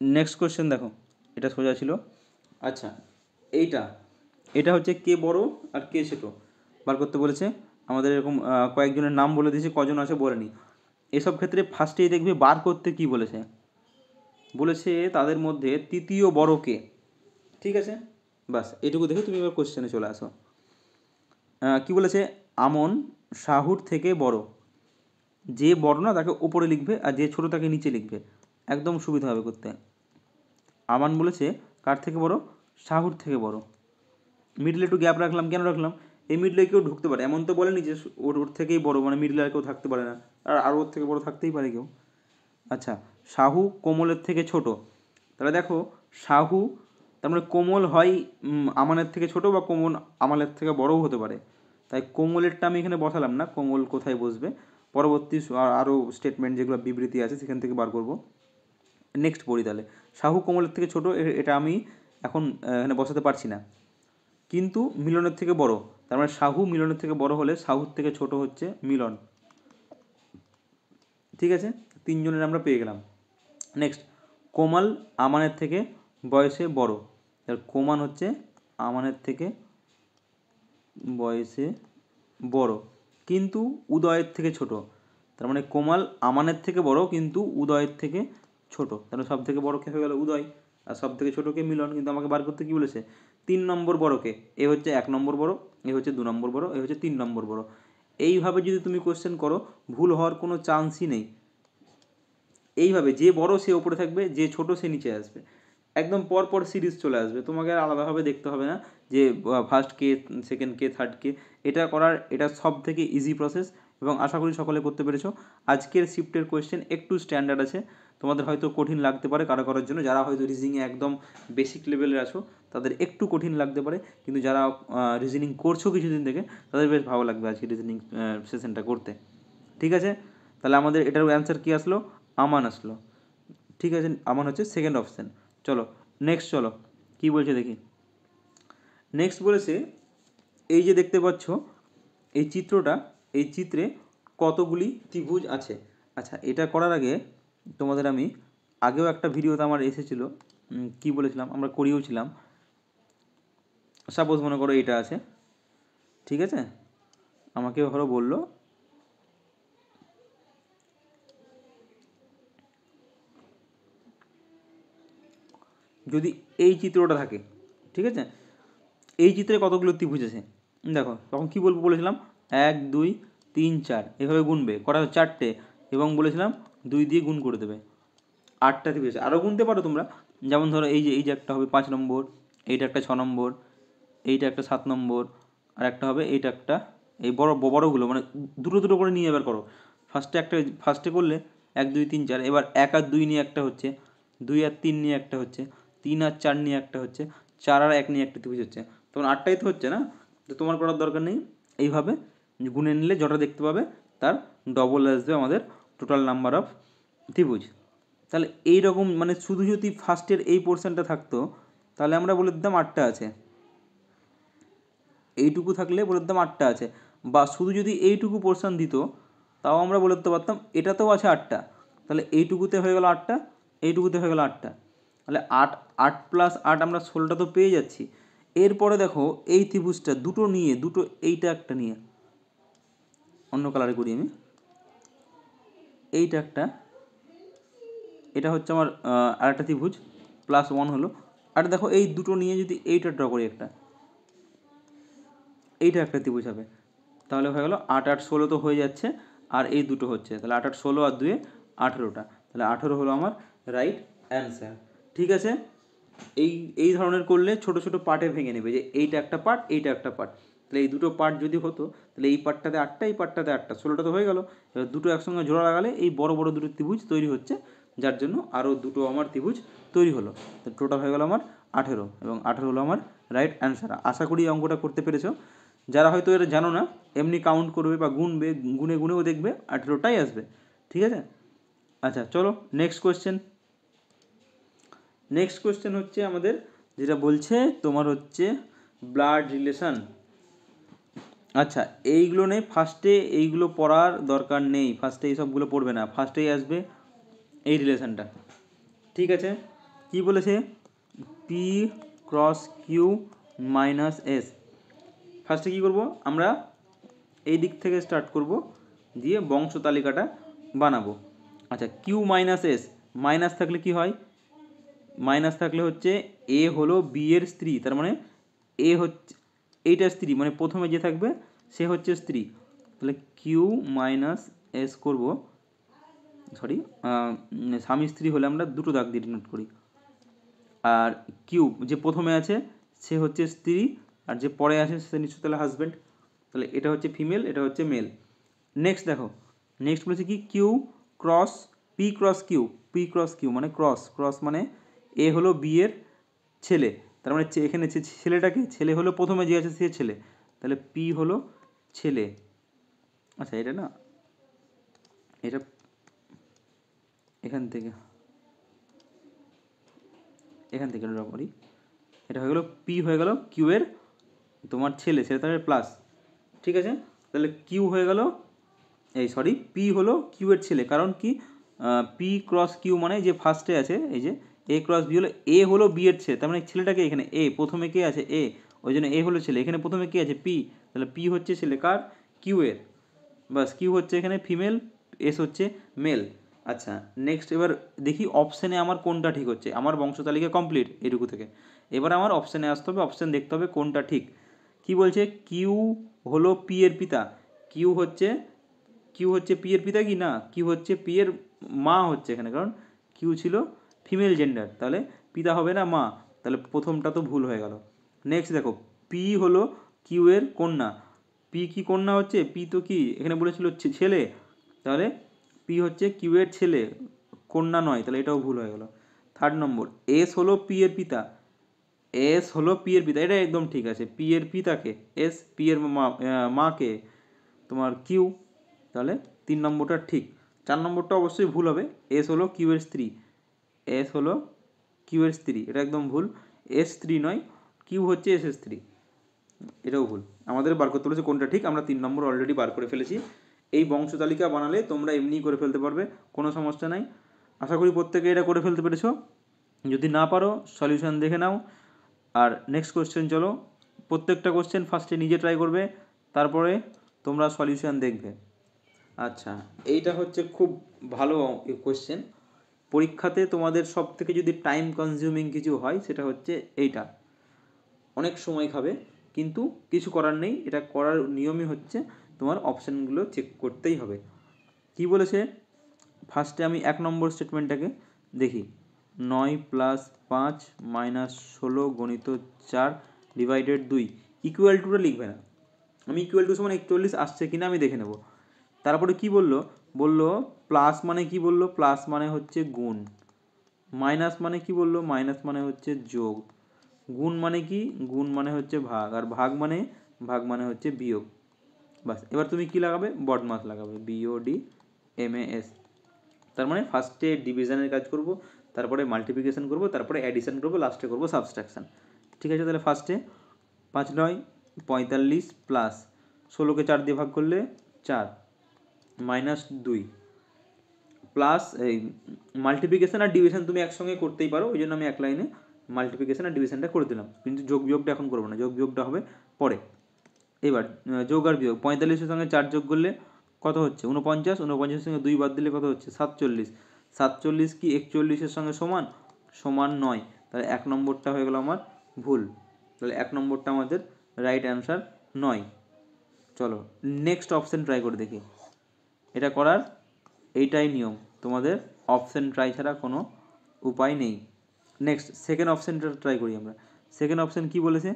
নেক্সট কোয়েশ্চেন দেখো, এটা সোজা ছিল। আচ্ছা এইটা, এটা হচ্ছে কে বড় আর কে ছোট বার করতে বলেছে আমাদের। এরকম কয়েকজনের নাম বলে দিয়েছে, কজন আছে বলেনি। এসব ক্ষেত্রে ফার্স্টেই দেখবে বার করতে কি বলেছে, বলেছে তাদের মধ্যে তৃতীয় বড় কে, ঠিক আছে? বাস এটুকু দেখে তুমি এবার কোয়েশ্চেনে চলে আসো। কি বলেছে, আমন শাহুর থেকে বড়, যে বড় না তাকে ওপরে লিখবে আর যে ছোট তাকে নিচে লিখবে, একদম সুবিধা হবে করতে। আমান বলেছে কার থেকে বড়, শাহুর থেকে বড়। মিডলে একটু গ্যাপ রাখলাম, কেন রাখলাম, এই মিডলে কেউ ঢুকতে পারে, এমন তো বলেনি যে ওর ওর থেকেই বড়, মানে মিডলে আর কেউ থাকতে পারে না, আর ওর থেকে বড় থাকতেই পারে কেউ। আচ্ছা, শাহু কোমলের থেকে ছোট, তাহলে দেখো শাহু তার মানে কোমল হয় আমানের থেকে ছোট, বা কোমল আমানের থেকে বড়ও হতে পারে, তাই কোমলেরটা আমি এখানে বসালাম না, কোমল কোথায় বসবে পরবর্তী আরও স্টেটমেন্ট যেগুলো বিবৃতি আছে সেখান থেকে বার করব। নেক্সট পড়ি তাহলে, শাহু কোমলের থেকে ছোট, এটা আমি এখন এখানে বসাতে পারছি না, কিন্তু মিলনের থেকে বড়, তার মানে শাহু মিলনের থেকে বড় হলে শাহুর থেকে ছোট হচ্ছে মিলন, ঠিক আছে? 3 জনের আমরা পেয়ে গেলাম। নেক্সট, কোমাল আমানের থেকে বয়সে বড়, তার কোমান হচ্ছে আমানের থেকে বয়সে বড়, কিন্তু উদয়ের থেকে ছোট, তার মানে কোমাল আমানের থেকে বড় কিন্তু উদয়ের থেকে ছোট, তাহলে সব থেকে বড় কে হয়ে গেল, উদয়, আর সব থেকে ছোটকে মিলন। কিন্তু আমাকে বার করতে কি বলেছে, 3 নম্বর বড়কে, এ হচ্ছে 1 নম্বর বড়, এ হচ্ছে 2 নম্বর বড়, এ হচ্ছে 3 নম্বর বড়। এইভাবে যদি তুমি কোশ্চেন করো ভুল হওয়ার কোনো চান্সই নেই। এইভাবে যে বড় সে ওপরে থাকবে, যে ছোট সে নিচে আসবে, একদম পরপর সিরিজ চলে আসবে, তোমাকে আর আলাদাভাবে দেখতে হবে না যে ফার্স্ট কে, সেকেন্ড কে, থার্ড কে। এটা করার, এটা সব থেকে ইজি প্রসেস, এবং আশা করি সকলে করতে পেরেছো। আজকের শিফটের কোয়েশ্চেন একটু স্ট্যান্ডার্ড আছে, তোমাদের হয়তো কঠিন লাগতে পারে কারো কারোর জন্য, যারা হয়তো রিজনিংয়ে একদম বেসিক লেভেলের আছো তাদের একটু কঠিন লাগতে পারে, কিন্তু যারা রিজনিং করছো কিছুদিন থেকে তাদের বেশ ভালো লাগবে আজকে রিজনিং সেশনটা করতে, ঠিক আছে? তাহলে আমাদের এটার অ্যান্সার কী আসলো, আমান আসলো, ঠিক আছে? আমান হচ্ছে সেকেন্ড অপশান। চলো নেক্সট, চলো কী বলছে দেখি। নেক্সট বলেছে, এই যে দেখতে পাচ্ছ এই চিত্রটা, এই চিত্রে কতগুলি ত্রিভুজ আছে। আচ্ছা, এটা করার আগে তোমাদের আমি আগেও একটা ভিডিওতে আমার এসেছিলো, কি বলেছিলাম, আমরা করিয়েওছিলাম। সাপোজ মনে করো এটা আছে, ঠিক আছে, আমাকে ধরো বললো যদি এই চিত্রটা থাকে, ঠিক আছে, এই চিত্রে কতগুলো ত্রিভুজ আছে দেখো, তখন কী বলবো বলেছিলাম 1 2 3 4 এভাবে গুনবে, কটা 4টে, এবং বলেছিলাম 2 দিয়ে গুণ করে দেবে, 8টা ত্রিভুজ আছে। আরও গুনতে পারো তোমরা, যেমন ধরো এই যে একটা হবে 5 নম্বর, এইটা একটা 6 নম্বর, এইটা একটা 7 নম্বর, আর একটা হবে এইটা একটা, এই বড়গুলো মানে দুটো দুটো করে নিয়ে এবার করো। ফার্স্টে করলে 1 2 3 4, এবার 1 আর 2 নিয়ে একটা হচ্ছে, 2 আর 3 নিয়ে একটা হচ্ছে, 3 আর 4 নিয়ে একটা হচ্ছে, 4 আর 1 নিয়ে একটা ত্রিভুজ হচ্ছে। তখন 8টাই তো হচ্ছে না, তো তোমার করার দরকার নেই, এইভাবে গুনে নিলে যটা দেখতে পাবে তার ডবল আসবে আমাদের টোটাল নাম্বার অফ ত্রিভুজ। তাহলে এইরকম মানে শুধু যদি ফার্স্টের এই পোর্শনটা থাকতো তাহলে আমরা বলে দিতাম 8টা আছে, এইটুকু থাকলে বলে দিতাম 8টা আছে, বা শুধু যদি এইটুকু পোর্শন দিত তাও আমরা বলে দিতে পারতাম এটাতেও আছে 8টা, তাহলে এইটুকুতে হয়ে গেল 8টা, এইটুকুতে হয়ে গেল 8টা, তাহলে 8 8 প্লাস 8 আমরা 16টা তো পেয়ে যাচ্ছি। এরপরে দেখো এই ত্রিভুজটা দুটো নিয়ে, দুটো এইটা একটা নিয়ে, অন্য কালারে করি আমি, এইটা একটা, এটা হচ্ছে আমার আরেকটা ত্রিভুজ +1 হলো। আর দেখো এই দুটো নিয়ে যদি এইটা ড্র করি একটা, এইটা একটা ত্রিভুজ হবে, তাহলে হয়ে গেল 8 8 16 তো হয়ে যাচ্ছে, আর এই দুটো হচ্ছে, তাহলে 8 8 16 আর 2 18টা, তাহলে 18 হলো আমার রাইট অ্যান্সার। ঠিক আছে, এই ধরনের করলে ছোট ছোট পার্টে ভেঙে নেবে, যে এইটা একটা পার্ট, এইটা একটা পার্ট, তাহলে এই দুটো পার্ট যদি হতো তাহলে এই পার্টটাতে 8টা, এই পার্টটাতে 8টা, 16টা তো হয়ে গেল। এবার দুটো একসঙ্গে জোড়া লাগালে এই বড় বড় দুটো ত্রিভুজ তৈরি হচ্ছে, যার জন্য আরও দুটো আমার ত্রিভুজ তৈরি হলো, তো টোটাল হয়ে গেল আমার 18, এবং 18 হলো আমার রাইট অ্যান্সার। আশা করি এই অঙ্কটা করতে পেরেছো। যারা হয়তো এটা জানো না, এমনি কাউন্ট করবে বা গুনবে, গুনে গুনেও দেখবে 18টাই আসবে। ঠিক আছে, আচ্ছা চলো নেক্সট কোয়েশ্চেন। নেক্সট কোয়েশ্চেন হচ্ছে আমাদের যেটা বলছে তোমার হচ্ছে ব্লাড রিলেশন। আচ্ছা এইগুলো নেই, ফার্স্টে এইগুলো পড়ার দরকার নেই, ফার্স্টে এইসবগুলো পড়বে না, ফার্স্টেই আসবে এই রিলেশনটা। ঠিক আছে, কি বলেছে, P cross Q minus S. ফার্স্টে কী করবো আমরা, এই দিক থেকে স্টার্ট করব, দিয়ে বংশ তালিকাটা বানাবো। আচ্ছা কিউ মাইনাস এস, মাইনাস থাকলে কি হয়, মাইনাস থাকলে হচ্ছে এ হলো বি এর স্ত্রী, তার মানে এ হচ্ছে এইটা স্ত্রী, মানে প্রথমে যে থাকবে সে হচ্ছে স্ত্রী, তাহলে কিউ মাইনাস এস করবো, সরি স্বামী স্ত্রী হলে আমরা দুটো দাগ দিয়ে ডিনোট করি, আর কিউ যে প্রথমে আছে সে হচ্ছে স্ত্রী, আর যে পরে আছে সে নিশ্চয় তাহলে হাজব্যান্ড, তাহলে এটা হচ্ছে ফিমেল, এটা হচ্ছে মেল। নেক্সট দেখো, নেক্সট বলেছে কি Q cross P cross Q, P cross Q মানে ক্রস, ক্রস মানে এ হলো বি এর ছেলে, তার মানে এখানে ছেলেটাকে, ছেলে হলো প্রথমে যে আছে সে ছেলে, তাহলে পি হলো ছেলে। আচ্ছা এটা না, এটা এখান থেকে ড্র করি, এটা হয়ে গেল পি হয়ে গেল কিউ এর তোমার ছেলে, সেটা তাহলে প্লাস। ঠিক আছে, তাহলে কিউ হয়ে গেল, এই সরি পি হলো কিউ এর ছেলে, কারণ কি পি ক্রস কিউ মানে যে ফার্স্টে আছে এই যে এ ক্রস বি হলো, এ হলো বি এর ছেলে, তার মানে ছেলেটাকে এখানে এ, প্রথমে কে আছে এ, ওই জন্য এ হলো ছেলে, এখানে প্রথমে কে আছে পি, তাহলে পি হচ্ছে ছেলে কার, কিউ এর, বাস কিউ হচ্ছে এখানে ফিমেল, এস হচ্ছে মেল। আচ্ছা নেক্সট এবার দেখি অপশানে আমার কোনটা ঠিক হচ্ছে, আমার বংশ তালিকা কমপ্লিট এটুকু থেকে, এবার আমার অপশানে আসতে হবে, অপশান দেখতে হবে কোনটা ঠিক। কি বলছে, কিউ হলো পি এর পিতা, কিউ হচ্ছে পি এর পিতা কি না, কিউ হচ্ছে পি এর মা হচ্ছে এখানে, কারণ কিউ ছিল ফিমেল জেন্ডার, তাহলে পিতা হবে না মা, তাহলে প্রথমটা তো ভুল হয়ে গেল। নেক্সট দেখো পি হলো কিউ এর কন্যা, পি কি কন্যা হচ্ছে, পি তো কি এখানে বলেছিল ছেলে, তাহলে পি হচ্ছে কিউ এর ছেলে, কন্যা নয়, তাহলে এটাও ভুল হয়ে গেল। থার্ড নম্বর এস হলো পি এর পিতা, এস হলো পি এর পিতা, এটা একদম ঠিক আছে, পি এর পিতাকে এস, পি এর মাকে তোমার কিউ, তাহলে 3 নম্বরটা ঠিক। 4 নম্বরটা অবশ্যই ভুল হবে, এস হলো কিউ এর স্ত্রী, এস হলো কিউ এর স্ত্রী, এটা একদম ভুল, এস স্ত্রী নয়, কিউ হচ্ছে এস এর স্ত্রী, এটাও ভুল। আমাদের বার করতে বলেছে কোনটা ঠিক, আমরা 3 নম্বর অলরেডি বার করে ফেলেছি। এই বংশ তালিকা বানালে তোমরা এমনিই করে ফেলতে পারবে, কোনো সমস্যা নাই। আশা করি প্রত্যেকে এটা করে ফেলতে পেরেছো। যদি না পারো সলিউশন দেখে নাও। আর নেক্সট কোশ্চেন চলো, প্রত্যেকটা কোশ্চেন ফার্স্টে নিজে ট্রাই করবে, তারপরে তোমরা সলিউশন দেখবে। আচ্ছা, এইটা হচ্ছে খুব ভালো কোশ্চেন। পরীক্ষাতে তোমাদের সব থেকে যদি টাইম কনজিউমিং কিছু হয় সেটা হচ্ছে এইটা, অনেক সময় খাবে, কিন্তু কিছু করার নেই, এটা করার নিয়মই হচ্ছে তোমার অপশানগুলো চেক করতেই হবে। কি বলেছে ফার্স্টে, আমি 1 নম্বর স্টেটমেন্টটাকে দেখি। 9 + 5 - 16 গণিত 4 ডিভাইডেড 2 ইকুয়াল টুটা লিখবে না, আমি ইকুয়াল টু সমান 41 আসছে কিনা আমি দেখে নেব। তারপরে কি বললো, বললো প্লাস মানে কি, বললো প্লাস মানে হচ্ছে গুণ, মাইনাস মানে কি, বললো মাইনাস মানে হচ্ছে যোগ, গুণ মানে কি, গুণ মানে হচ্ছে ভাগ, আর ভাগ মানে হচ্ছে বিয়োগ। বাস, এবার তুমি কি লাগাবে, বডমাস লাগাবে, BODMAS। তার মানে ফার্স্টে ডিভিশনের কাজ করব, তারপরে মাল্টিপ্লিকেশন করব, তারপরে অ্যাডিশন করব, লাস্টে করব সাবস্ট্রাকশন। ঠিক আছে, তাহলে ফার্স্টে 5 9 45 প্লাস 16কে 4 দিয়ে ভাগ করলে 4 -2 প্লাস এই মাল্টিপ্লিকেশন আর ডিভিশন তুমি একসঙ্গে করতেই পারো, ওই জন্য আমি এক লাইনে মাল্টিপ্লিকেশন আর ডিভিশনটা করে দিলাম, কিন্তু যোগ বিয়োগটা এখন করবো না, যোগ বিয়োগটা হবে পরে। এবার যোগ আর বিয়োগ, 45-এর সঙ্গে 4 যোগ করলে কত হচ্ছে 49, 49-এর সঙ্গে 2 বাদ দিলে কত হচ্ছে 47, 47 কি 41-এর সঙ্গে সমান, সমান নয়, তাহলে 1 নম্বরটা হয়ে গেল আমার ভুল, তাহলে 1 নম্বরটা আমাদের রাইট অ্যান্সার নয়। চলো নেক্সট অপশান ট্রাই করে দেখি। এটা করার এইটাই নিয়ম, তোমাদের অপশান ট্রাই ছাড়া কোনো উপায় নেই। নেক্সট সেকেন্ড অপশানটা ট্রাই করি আমরা। সেকেন্ড অপশান কি বলেছে,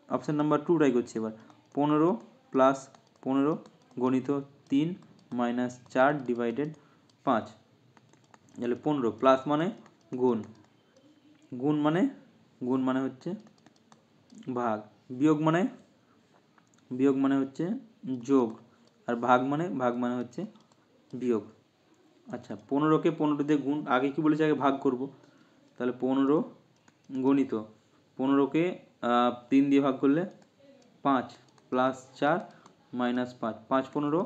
অপশান নাম্বার 2 ট্রাই করছি এবার। 15 + 15 গণিত 3 - 4 ডিভাইডেড 5, তাহলে 15 প্লাস মানে গুণ, গুণ মানে হচ্ছে ভাগ, বিয়োগ মানে হচ্ছে যোগ, আর ভাগ মানে হচ্ছে বিয়োগ। আচ্ছা, 15কে 15 দিয়ে গুণ, আগে কি বলেছে আগে ভাগ করব, তাহলে 15 গণিত 15কে 3 দিয়ে ভাগ করলে 5 + 4 - 5, 5 15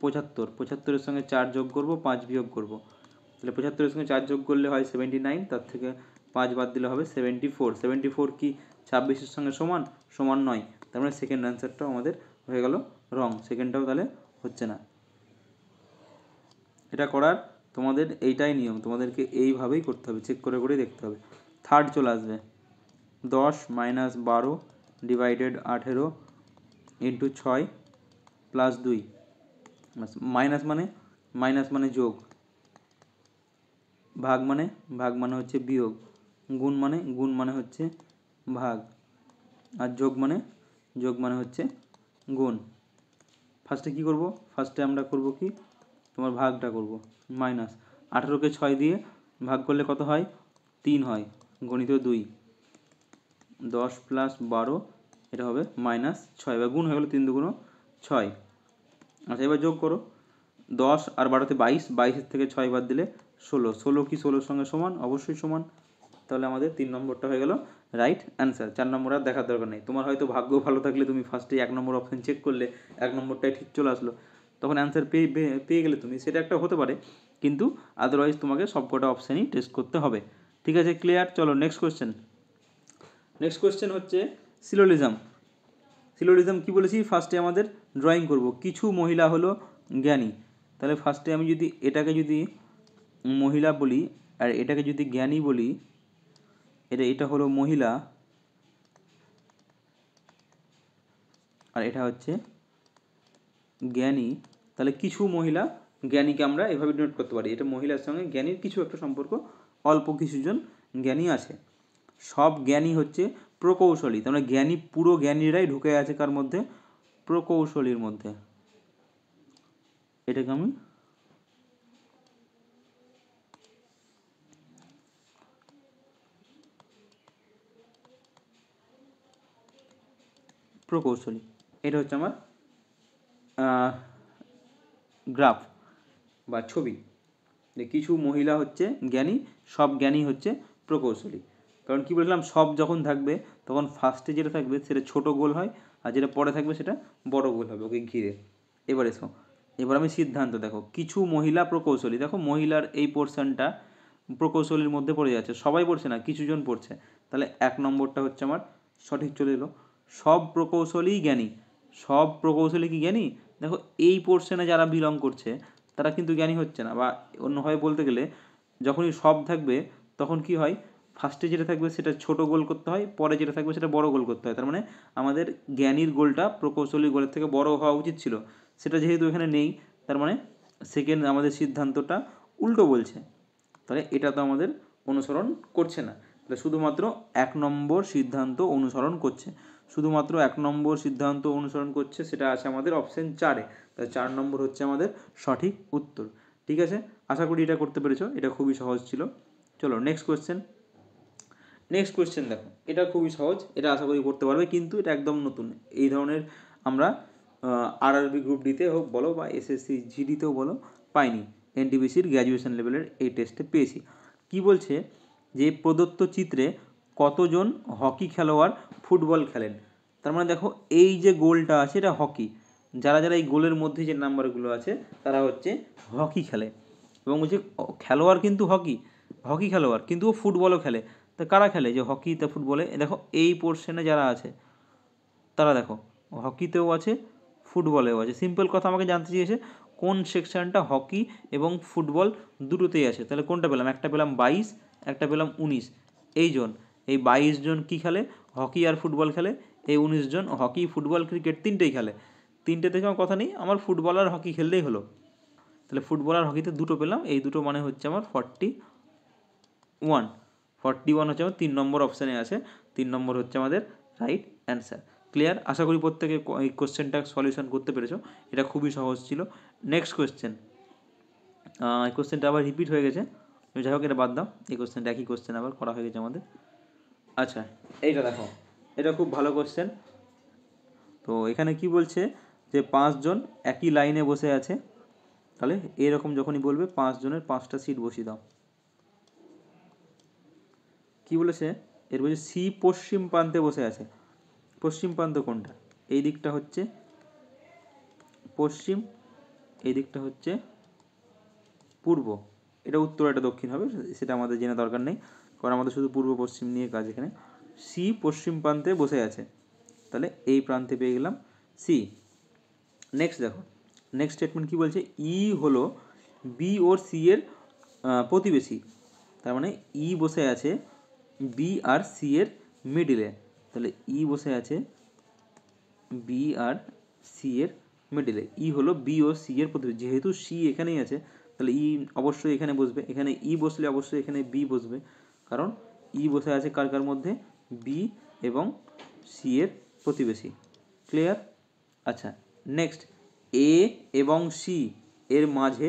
75, 75-এর সঙ্গে 4 যোগ করব, 5 বিয়োগ করব, তাহলে 75-এর সঙ্গে 4 যোগ করলে হয় 79, তার থেকে 5 বাদ দিলে হবে 74, 74 কি 26-এর সঙ্গে সমান, সমান নয়, তার মানে সেকেন্ড অ্যান্সারটাও আমাদের হয়ে গেল রং, সেকেন্ডটাও তাহলে হচ্ছে না। এটা করার তোমাদের এইটাই নিয়ম, তোমাদেরকে এইভাবেই করতে হবে, চেক করে করে দেখতে হবে। থার্ড চলে আসবে, 10 - 12 ডিভাইডেড 18 ইন্টু 6 প্লাস 2, মাইনাস মানে যোগ, ভাগ মানে হচ্ছে বিয়োগ, গুণ মানে হচ্ছে ভাগ, আর যোগ মানে হচ্ছে গুণ। ফার্স্টে কি করব, ফার্স্টে আমরা করব কি, তোমার ভাগটা করব, মাইনাস 18কে 6 দিয়ে ভাগ করলে কত হয় 3 হয়, গণিত 2, 10 + 12 এটা হবে -6, এবার গুণ হয়ে গেলো 3 2 6। আচ্ছা, এবার যোগ করো, 10 আর 12-তে 22, 22-এর থেকে 6 বাদ দিলে 16, 16 কি 16-এর সঙ্গে সমান, অবশ্যই সমান, তাহলে আমাদের 3 নম্বরটা হয়ে গেল রাইট অ্যান্সার। 4 নম্বর আর দেখার দরকার নেই, তোমার হয়তো ভাগ্য ভালো থাকলে তুমি ফার্স্টে 1 নম্বর অপশান চেক করলে 1 নম্বরটাই ঠিক চলে আসলো, তখন অ্যান্সার পেয়ে গেলে তুমি, সেটা একটা হতে পারে, কিন্তু আদারওয়াইজ তোমাকে সবকটা অপশানই টেস্ট করতে হবে। ঠিক আছে, ক্লিয়ার? চলো নেক্সট কোয়েশ্চেন। নেক্সট কোয়েশ্চেন হচ্ছে সিলোজিজম। সিলোজিজম কি বলেছি, ফার্স্টে আমাদের ড্রয়িং করব, কিছু মহিলা হলো জ্ঞানী, তাহলে ফার্স্টে আমি যদি এটাকে যদি মহিলা বলি আর এটাকে যদি জ্ঞানী বলি, এটা হলো মহিলা আর এটা হচ্ছে জ্ঞানী, তাহলে কিছু মহিলা জ্ঞানীকে আমরা এভাবে ডিনোট করতে পারি, এটা মহিলার সঙ্গে জ্ঞানীর কিছু একটা সম্পর্ক, অল্প কিছুজন জ্ঞানী আছে, সব জ্ঞানী হচ্ছে প্রকৌশলী, তার মানে জ্ঞানী পুরো জ্ঞানীরাই ঢুকে আছে কার মধ্যে, প্রকৌশলীর মধ্যে। এটাকে আমি প্রকৌশলী, এটা হচ্ছে আমার গ্রাফ বা ছবি, যে কিছু মহিলা হচ্ছে জ্ঞানী, সব জ্ঞানী হচ্ছে প্রকৌশলী। কারণ কি বললাম, সব যখন থাকবে তখন ফার্স্টে যেটা থাকবে সেটা ছোট গোল হয়, আর যেটা পরে থাকবে সেটা বড় গোল হবে ওকে ঘিরে। এবার এসো, এবার আমি সিদ্ধান্ত, দেখো কিছু মহিলা প্রকৌশলী, দেখো মহিলার এই পোর্শনটা প্রকৌশলীর মধ্যে পড়ে যাচ্ছে, সবাই পড়ছে না, কিছু জন পড়ছে, তাহলে 1 নম্বরটা হচ্ছে আমার সঠিক চলে এলো। সব প্রকৌশলীই জ্ঞানী, সব প্রকৌশলী কি জ্ঞানী? দেখো এই পোর্শনে যারা বিলং করছে তারা কিন্তু জ্ঞানী হচ্ছে না, বা অন্যভাবে বলতে গেলে যখনই সব থাকবে তখন কি হয়, ফার্স্টে যেটা থাকবে সেটা ছোট গোল করতে হয়, পরে যেটা থাকবে সেটা বড় গোল করতে হয়। তার মানে আমাদের জ্ঞানীর গোলটা প্রকৌশলী গোলের থেকে বড় হওয়া উচিত ছিল, সেটা যেহেতু এখানে নেই, তার মানে সেকেন্ড আমাদের সিদ্ধান্তটা উল্টো বলছে, তাহলে এটা তো আমাদের অনুসরণ করছে না, তাহলে শুধুমাত্র 1 নম্বর সিদ্ধান্ত অনুসরণ করছে, শুধুমাত্র 1 নম্বর সিদ্ধান্ত অনুসরণ করছে, সেটা আছে আমাদের অপশন 4-এ, তাহলে 4 নম্বর হচ্ছে আমাদের সঠিক উত্তর। ঠিক আছে, আশা করি এটা করতে পেরেছো, এটা খুবই সহজ ছিল। চলো নেক্সট কোয়েশ্চেন। নেক্সট কোয়েশ্চেন দেখো, এটা খুবই সহজ, এটা আশা করি করতে পারবে, কিন্তু এটা একদম নতুন, এই ধরনের আমরা আরআরবি গ্রুপ ডিতে হোক বলো বা এসএসসি জিডিতেও বলো পাইনি, এনটিপিসির গ্র্যাজুয়েশন লেভেলের এই টেস্টে পেয়েছি। কি বলছে যে প্রদত্ত চিত্রে কতজন হকি খেলোয়াড় ফুটবল খেলেন? তার মানে দেখো এই যে গোলটা আছে এটা হকি, যারা যারা এই গোলের মধ্যে যে নাম্বারগুলো আছে তারা হচ্ছে হকি খেলে, এবং বলছে খেলোয়াড় কিন্তু হকি, হকি খেলোয়াড় কিন্তু ও ফুটবলও খেলে, তা কারা খেলে? যে হকিতে ফুটবলে, দেখো এই পোর্শনে যারা আছে তারা দেখো হকিতেও আছে ফুটবলেও আছে। সিম্পল কথা আমাকে জানতে চেয়েছে কোন সেকশনটা হকি এবং ফুটবল দুটোতেই আছে, তাহলে কোনটা পেলাম? একটা পেলাম 22, একটা পেলাম 19। এই 22 জন কী খেলে? হকি আর ফুটবল খেলে। এই 19 জন হকি, ফুটবল, ক্রিকেট তিনটেই খেলে। তিনটে থেকে আমার কথা নেই, আমার ফুটবল আর হকি খেললেই হলো, তাহলে ফুটবল আর হকিতে দুটো পেলাম, এই দুটো মানে হচ্ছে আমার 41। 41 হচ্ছে আমার 3 নম্বর অপশানে আছে, 3 নম্বর হচ্ছে আমাদের রাইট অ্যান্সার। ক্লিয়ার? আশা করি প্রত্যেকে এই কোশ্চেনটা সলিউশন করতে পেরেছো, এটা খুবই সহজ ছিল। নেক্সট কোশ্চেন, এই কোশ্চেনটা আবার রিপিট হয়ে গেছে, যাই হোক এটা বাদ দাও, এই কোশ্চেনটা একই কোশ্চেন আবার করা হয়ে গেছে আমাদের। আচ্ছা এইটা দেখো, এটা খুব ভালো কোশ্চেন। তো এখানে কি বলছে যে 5 জন একই লাইনে বসে আছে, তাহলে এরকম যখনই বলবে 5 জনের 5টা সিট বসিয়ে দাও। কি বলেছে? এর বলছে সি পশ্চিম প্রান্তে বসে আছে। পশ্চিম প্রান্ত কোনটা? এই দিকটা হচ্ছে পশ্চিম, এই দিকটা হচ্ছে পূর্ব, এটা উত্তর, এটা দক্ষিণ হবে, সেটা আমাদের জেনে দরকার নেই, কারণ আমাদের শুধু পূর্ব পশ্চিম নিয়ে কাজ এখানে। সি পশ্চিম প্রান্তে বসে আছে, তাহলে এই প্রান্তে পেয়ে গেলাম সি। নেক্সট দেখো, নেক্সট স্টেটমেন্ট কী বলছে? ই হলো বি ও সি এর প্রতিবেশী, তার মানে ই বসে আছে বি আর সি এর মিডিলে, তাহলে ই বসে আছে বি আর সি এর মিডিলে, ই হলো বি ও সি এর প্রতিবেশী, যেহেতু সি এখানেই আছে তাহলে ই অবশ্যই এখানে বসবে, এখানে ই বসলে অবশ্যই এখানে বি বসবে, কারণ ই বসে আছে কার কার মধ্যে? বি এবং সি এর প্রতিবেশী। ক্লিয়ার? আচ্ছা নেক্সট, এ এবং সি এর মাঝে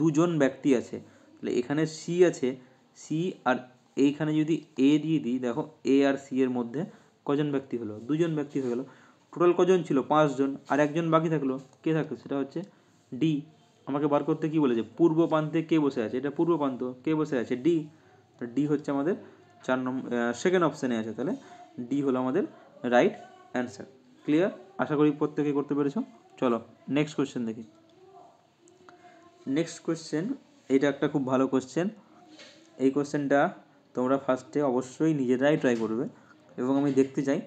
দুজন ব্যক্তি আছে, তাহলে এখানে সি আছে, সি আর এইখানে যদি এ দিয়ে দিই, দেখো এ আর সি এর মধ্যে কজন ব্যক্তি হলো? দুজন ব্যক্তি হয়ে গেলো। টোটাল কজন ছিল? 5 জন, আর একজন বাকি থাকলো, কে থাকলো? সেটা হচ্ছে ডি। আমাকে বার করতে কি বলেছে? পূর্ব প্রান্তে কে বসে আছে? এটা পূর্ব প্রান্ত, কে বসে আছে? ডি। ডি হচ্ছে আমাদের 4 নম্বর সেকেন্ড অপশানে আছে, তাহলে ডি হলো আমাদের রাইট অ্যান্সার। ক্লিয়ার? আশা করি প্রত্যেকে করতে পেরেছো। চলো নেক্সট কোয়েশ্চেন দেখি। নেক্সট কোয়েশ্চেন, এটা একটা খুব ভালো কোয়েশ্চেন, এই কোয়েশ্চেনটা তোমরা ফার্স্টে অবশ্যই নিজেরাই ট্রাই করবে, এবং আমি দেখতে চাই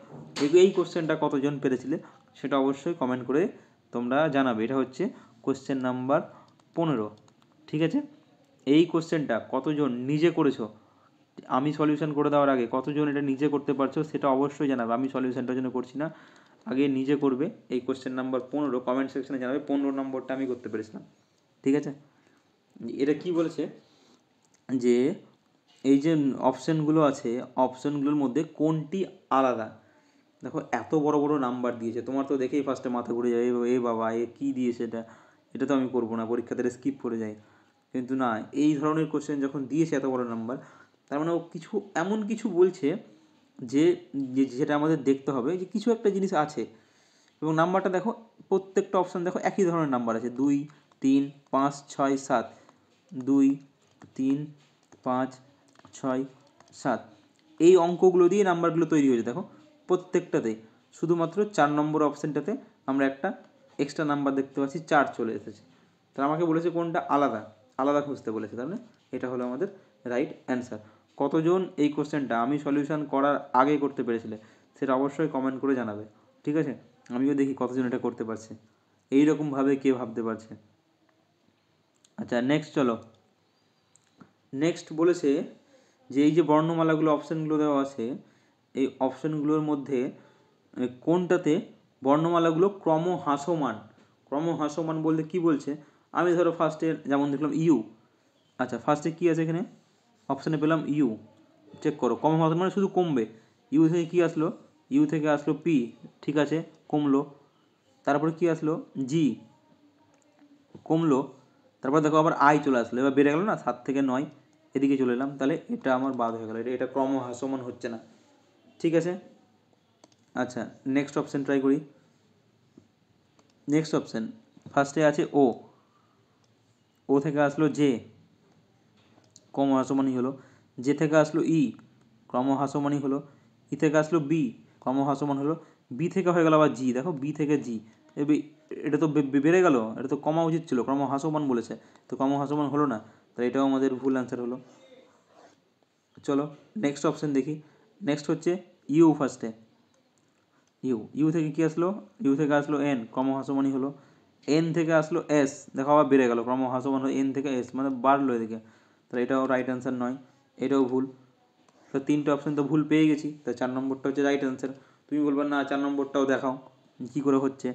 এই কোয়েশ্চেনটা কতজন পেরেছিলে সেটা অবশ্যই কমেন্ট করে তোমরা জানাবে। এটা হচ্ছে কোয়েশ্চেন নাম্বার 15। ঠিক আছে, এই কোয়েশ্চেনটা কতজন নিজে করেছো? আমি সলিউশন করে দেওয়ার আগে কতজন এটা নিজে করতে পারছো সেটা অবশ্যই জানাবে। আমি সলিউশনটার জন্য করছি না, আগে নিজে করবে। এই কোয়েশ্চেন নাম্বার 15 কমেন্ট সেকশনে জানাবে 15 নম্বরটা আমি করতে পেরেছিলাম। ঠিক আছে, এটা কি বলেছে যে এই যে অপশানগুলো আছে, অপশানগুলোর মধ্যে কোনটি আলাদা? দেখো এত বড় বড় নাম্বার দিয়েছে, তোমার তো দেখেই ফার্স্টে মাথা ঘুরে যায়, এ বাবা এ কী দিয়েছে, এটা তো আমি করবো না, পরীক্ষাতে স্কিপ করে যাই। কিন্তু না, এই ধরনের কোশ্চেন যখন দিয়েছে এত বড় নাম্বার, তার মানে ও কিছু এমন কিছু বলছে যে যেটা আমাদের দেখতে হবে যে কিছু একটা জিনিস আছে। এবং নাম্বারটা দেখো, প্রত্যেকটা অপশান দেখো একই ধরনের নাম্বার আছে, 2 3 5 6 7, 2 3 5 6 7, এই অঙ্কগুলো দিয়ে নাম্বারগুলো তৈরি হয়েছে। দেখো প্রত্যেকটাতেই, শুধুমাত্র 4 নম্বর অপশানটাতে আমরা একটা এক্সট্রা নাম্বার দেখতে পাচ্ছি, 4 চলে এসেছে। তাহলে আমাকে বলেছে কোনটা আলাদা আলাদা খুঁজতে বলেছে, তার মানে এটা হলো আমাদের রাইট অ্যান্সার। কতজন এই কোশ্চেনটা আমি সলিউশন করার আগে করতে পেরেছিলে সেটা অবশ্যই কমেন্ট করে জানাবে, ঠিক আছে? আমিও দেখি কতজন এটা করতে পারছে, এইরকমভাবে কে ভাবতে পারছে। আচ্ছা নেক্সট চলো, নেক্সট বলেছে যে এই যে বর্ণমালাগুলো অপশানগুলো দেওয়া আছে, এই অপশানগুলোর মধ্যে কোনটাতে বর্ণমালাগুলো ক্রমহ্রাসমান। ক্রমহ্রাসমান বলতে কি বলছে, আমি ধরো ফার্স্টে যেমন দেখলাম ইউ, আচ্ছা ফার্স্টে কী আছে এখানে অপশানে পেলাম ইউ, চেক করো ক্রমহ্রাসমান মানে শুধু কমবে। ইউ থেকে কী আসলো, ইউ থেকে আসলো পি, ঠিক আছে কমলো। তারপরে কি আসলো জি, কমলো। তারপর দেখো আবার আই চলে আসলো, এবার বেড়ে গেল না 7 থেকে 9, এদিকে চলে এলাম, তাহলে এটা আমার বাদ হয়ে গেল, এটা ক্রমহ্রাসমান হচ্ছে না, ঠিক আছে। আচ্ছা নেক্সট অপশান ট্রাই করি। নেক্সট অপশান ফার্স্টে আছে ও, ও থেকে আসলো জে, ক্রমহ্রাসমানই হলো। জে থেকে আসলো ই, ক্রমহ্রাসমানই হলো। ই থেকে আসলো বি, ক্রমহ্রাসমান হলো। বি থেকে হয়ে গেল আবার জি, দেখো বি থেকে জি, এটা তো বেড়ে গেল, এটা তো কমা উচিত ছিল, ক্রমহ্রাসমান বলেছে তো ক্রমহ্রাসমান হলো না, তাই এটাও আমাদের ভুল অ্যান্সার হলো। চলো নেক্সট অপশান দেখি। নেক্সট হচ্ছে ইউ, ফার্স্টে ইউ, ইউ থেকে কী আসলো, ইউ থেকে আসলো এন, ক্রমহ্রাসমানই হলো। এন থেকে আসলো এস, দেখো আবার বেড়ে গেল, ক্রমহ্রাসমান হলো এন থেকে এস, মানে বাড়লো এদিকে, তাহলে এটাও রাইট অ্যান্সার নয়, এটাও ভুল। তো 3টে অপশান তো ভুল পেয়ে গেছি, তাই 4 নম্বরটা হচ্ছে রাইট অ্যান্সার। তুমি বলবে না 4 নম্বরটাও দেখাও কী করে হচ্ছে,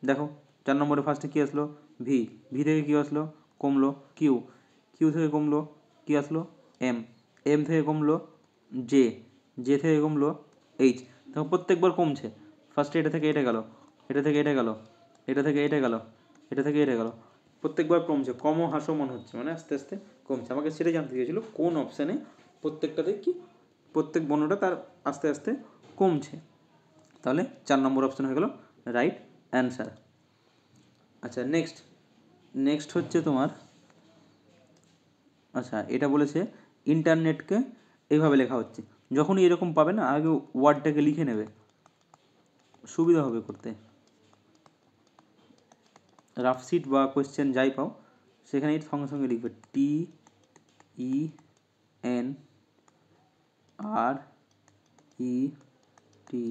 দেখো 4 নম্বরে ফার্স্টে কী আসলো ভি, ভি থেকে কী আসলো কমলো কিউ, কিউ থেকে কমলো কী আসলো এম, এম থেকে কমলো জে, জে থেকে কমলো এইচ, দেখো প্রত্যেকবার কমছে। ফার্স্টে এটা থেকে এটা গেল, এটা থেকে এটা গেল, এটা থেকে এটা গেল, এটা থেকে এটা গেল, প্রত্যেকবার কমছে, ক্রমহ্রাসমান হচ্ছে মানে আস্তে আস্তে কমছে। আমাকে সেটাই জানতে চেয়েছিল কোন অপশানে প্রত্যেকটাতে কি প্রত্যেক বর্ণটা তার আস্তে আস্তে কমছে, তাহলে 4 নম্বর অপশান হয়ে গেল রাইট অ্যান্সার। আচ্ছা নেক্সট, নেক্সট হচ্ছে তোমার, আচ্ছা এটা বলেছে ইন্টারনেটকে এইভাবে লেখা হচ্ছে, যখনই এরকম পাবে না আগে ওয়ার্ডটাকে লিখে নেবে, সুবিধা হবে করতে। রাফশিট বা কোয়েশ্চেন যাই পাও সেখানে সঙ্গে সঙ্গে লিখবে T E N R E T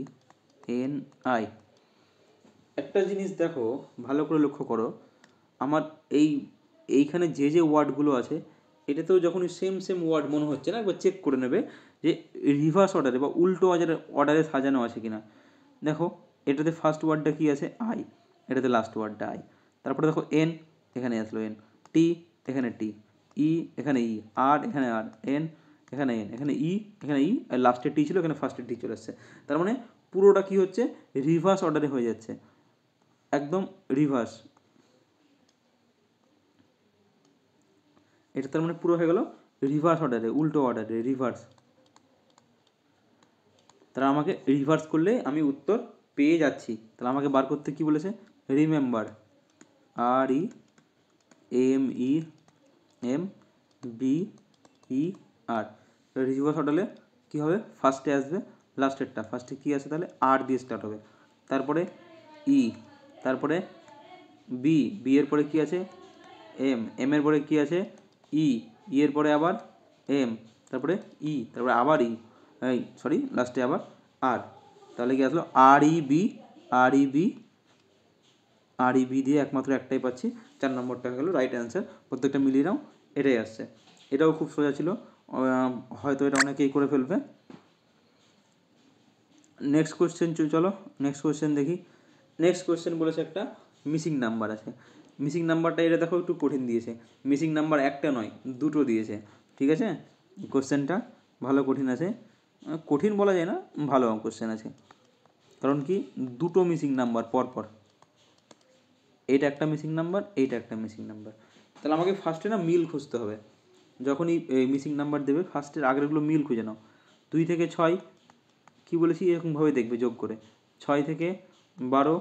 N I. একটা জিনিস দেখো ভালো করে লক্ষ্য করো, আমার এইখানে যে যে ওয়ার্ডগুলো আছে এটাতেও যখনই সেম সেম ওয়ার্ড মনে হচ্ছে না, একবার চেক করে নেবে যে রিভার্স অর্ডারে বা উল্টো অর্ডারে সাজানো আছে কিনা। দেখো এটাতে ফার্স্ট ওয়ার্ডটা কী আছে আই, এটাতে লাস্ট ওয়ার্ডটা আই, তারপরে দেখো এন, এখানে আসলো এন, টি এখানে টি, ই এখানে ই, আর এখানে আর, এন এখানে এন, এখানে ই এখানে ই, আর লাস্টে টি ছিল এখানে ফার্স্টে টি চলে এসছে, তার মানে পুরোটা কী হচ্ছে রিভার্স অর্ডারে হয়ে যাচ্ছে, একদম রিভার্স। এটা তার মানে পুরো হয়ে গেল রিভার্স অর্ডারে, উল্টো অর্ডারে রিভার্স। তাহলে আমাকে রিভার্স করলে আমি উত্তর পেয়ে যাচ্ছি, তাহলে আমাকে বার করতে কি বলেছে remember, R E M E M B E R, reverse অর্ডারে কী হবে ফার্স্টে আসবে লাস্টেরটা, ফার্স্টে কী আছে তাহলে আর দিয়ে স্টার্ট হবে, তারপরে ই, তারপরে বি, বি এর পরে কী আছে এম, এম এর পরে কী আছে ই, ই এর পরে আবার এম, তারপরে ই, তারপরে আবার ই, এই সরি লাস্টে আবার আর, তাহলে কি আসলো আর ই বি, আর ই বি, আর ই বি দিয়ে একমাত্র একটাই পাচ্ছি, 4 নম্বরটা হয়ে গেল রাইট অ্যান্সার। প্রত্যেকটা মিলিয়ে নাও, এটাই আসছে। এটাও খুব সোজা ছিল, হয়তো এটা অনেকেই করে ফেলবে। নেক্সট কোয়েশ্চেন চলো, নেক্সট কোয়েশ্চেন দেখি। নেক্সট কোয়েশ্চেন বলেছে একটা মিসিং নাম্বার আছে, মিসিং নাম্বারটা এটা দেখো একটু কঠিন দিয়েছে, মিসিং নাম্বার একটা নয় দুটো দিয়েছে, ঠিক আছে। কোয়েশ্চেনটা ভালো কঠিন আছে, কঠিন বলা যায় না, ভালো কোয়েশ্চেন আছে, কারণ কি দুটো মিসিং নাম্বার পরপর, এইটা একটা মিসিং নাম্বার, এইটা একটা মিসিং নাম্বার, তাহলে আমাকে ফার্স্টে না মিল খুঁজতে হবে, যখনই মিসিং নাম্বার দেবে ফার্স্টের আগেরগুলো মিল খুঁজে নাও। 2 থেকে 6 কী বলেছি এরকমভাবে দেখবে যোগ করে, 6 থেকে 12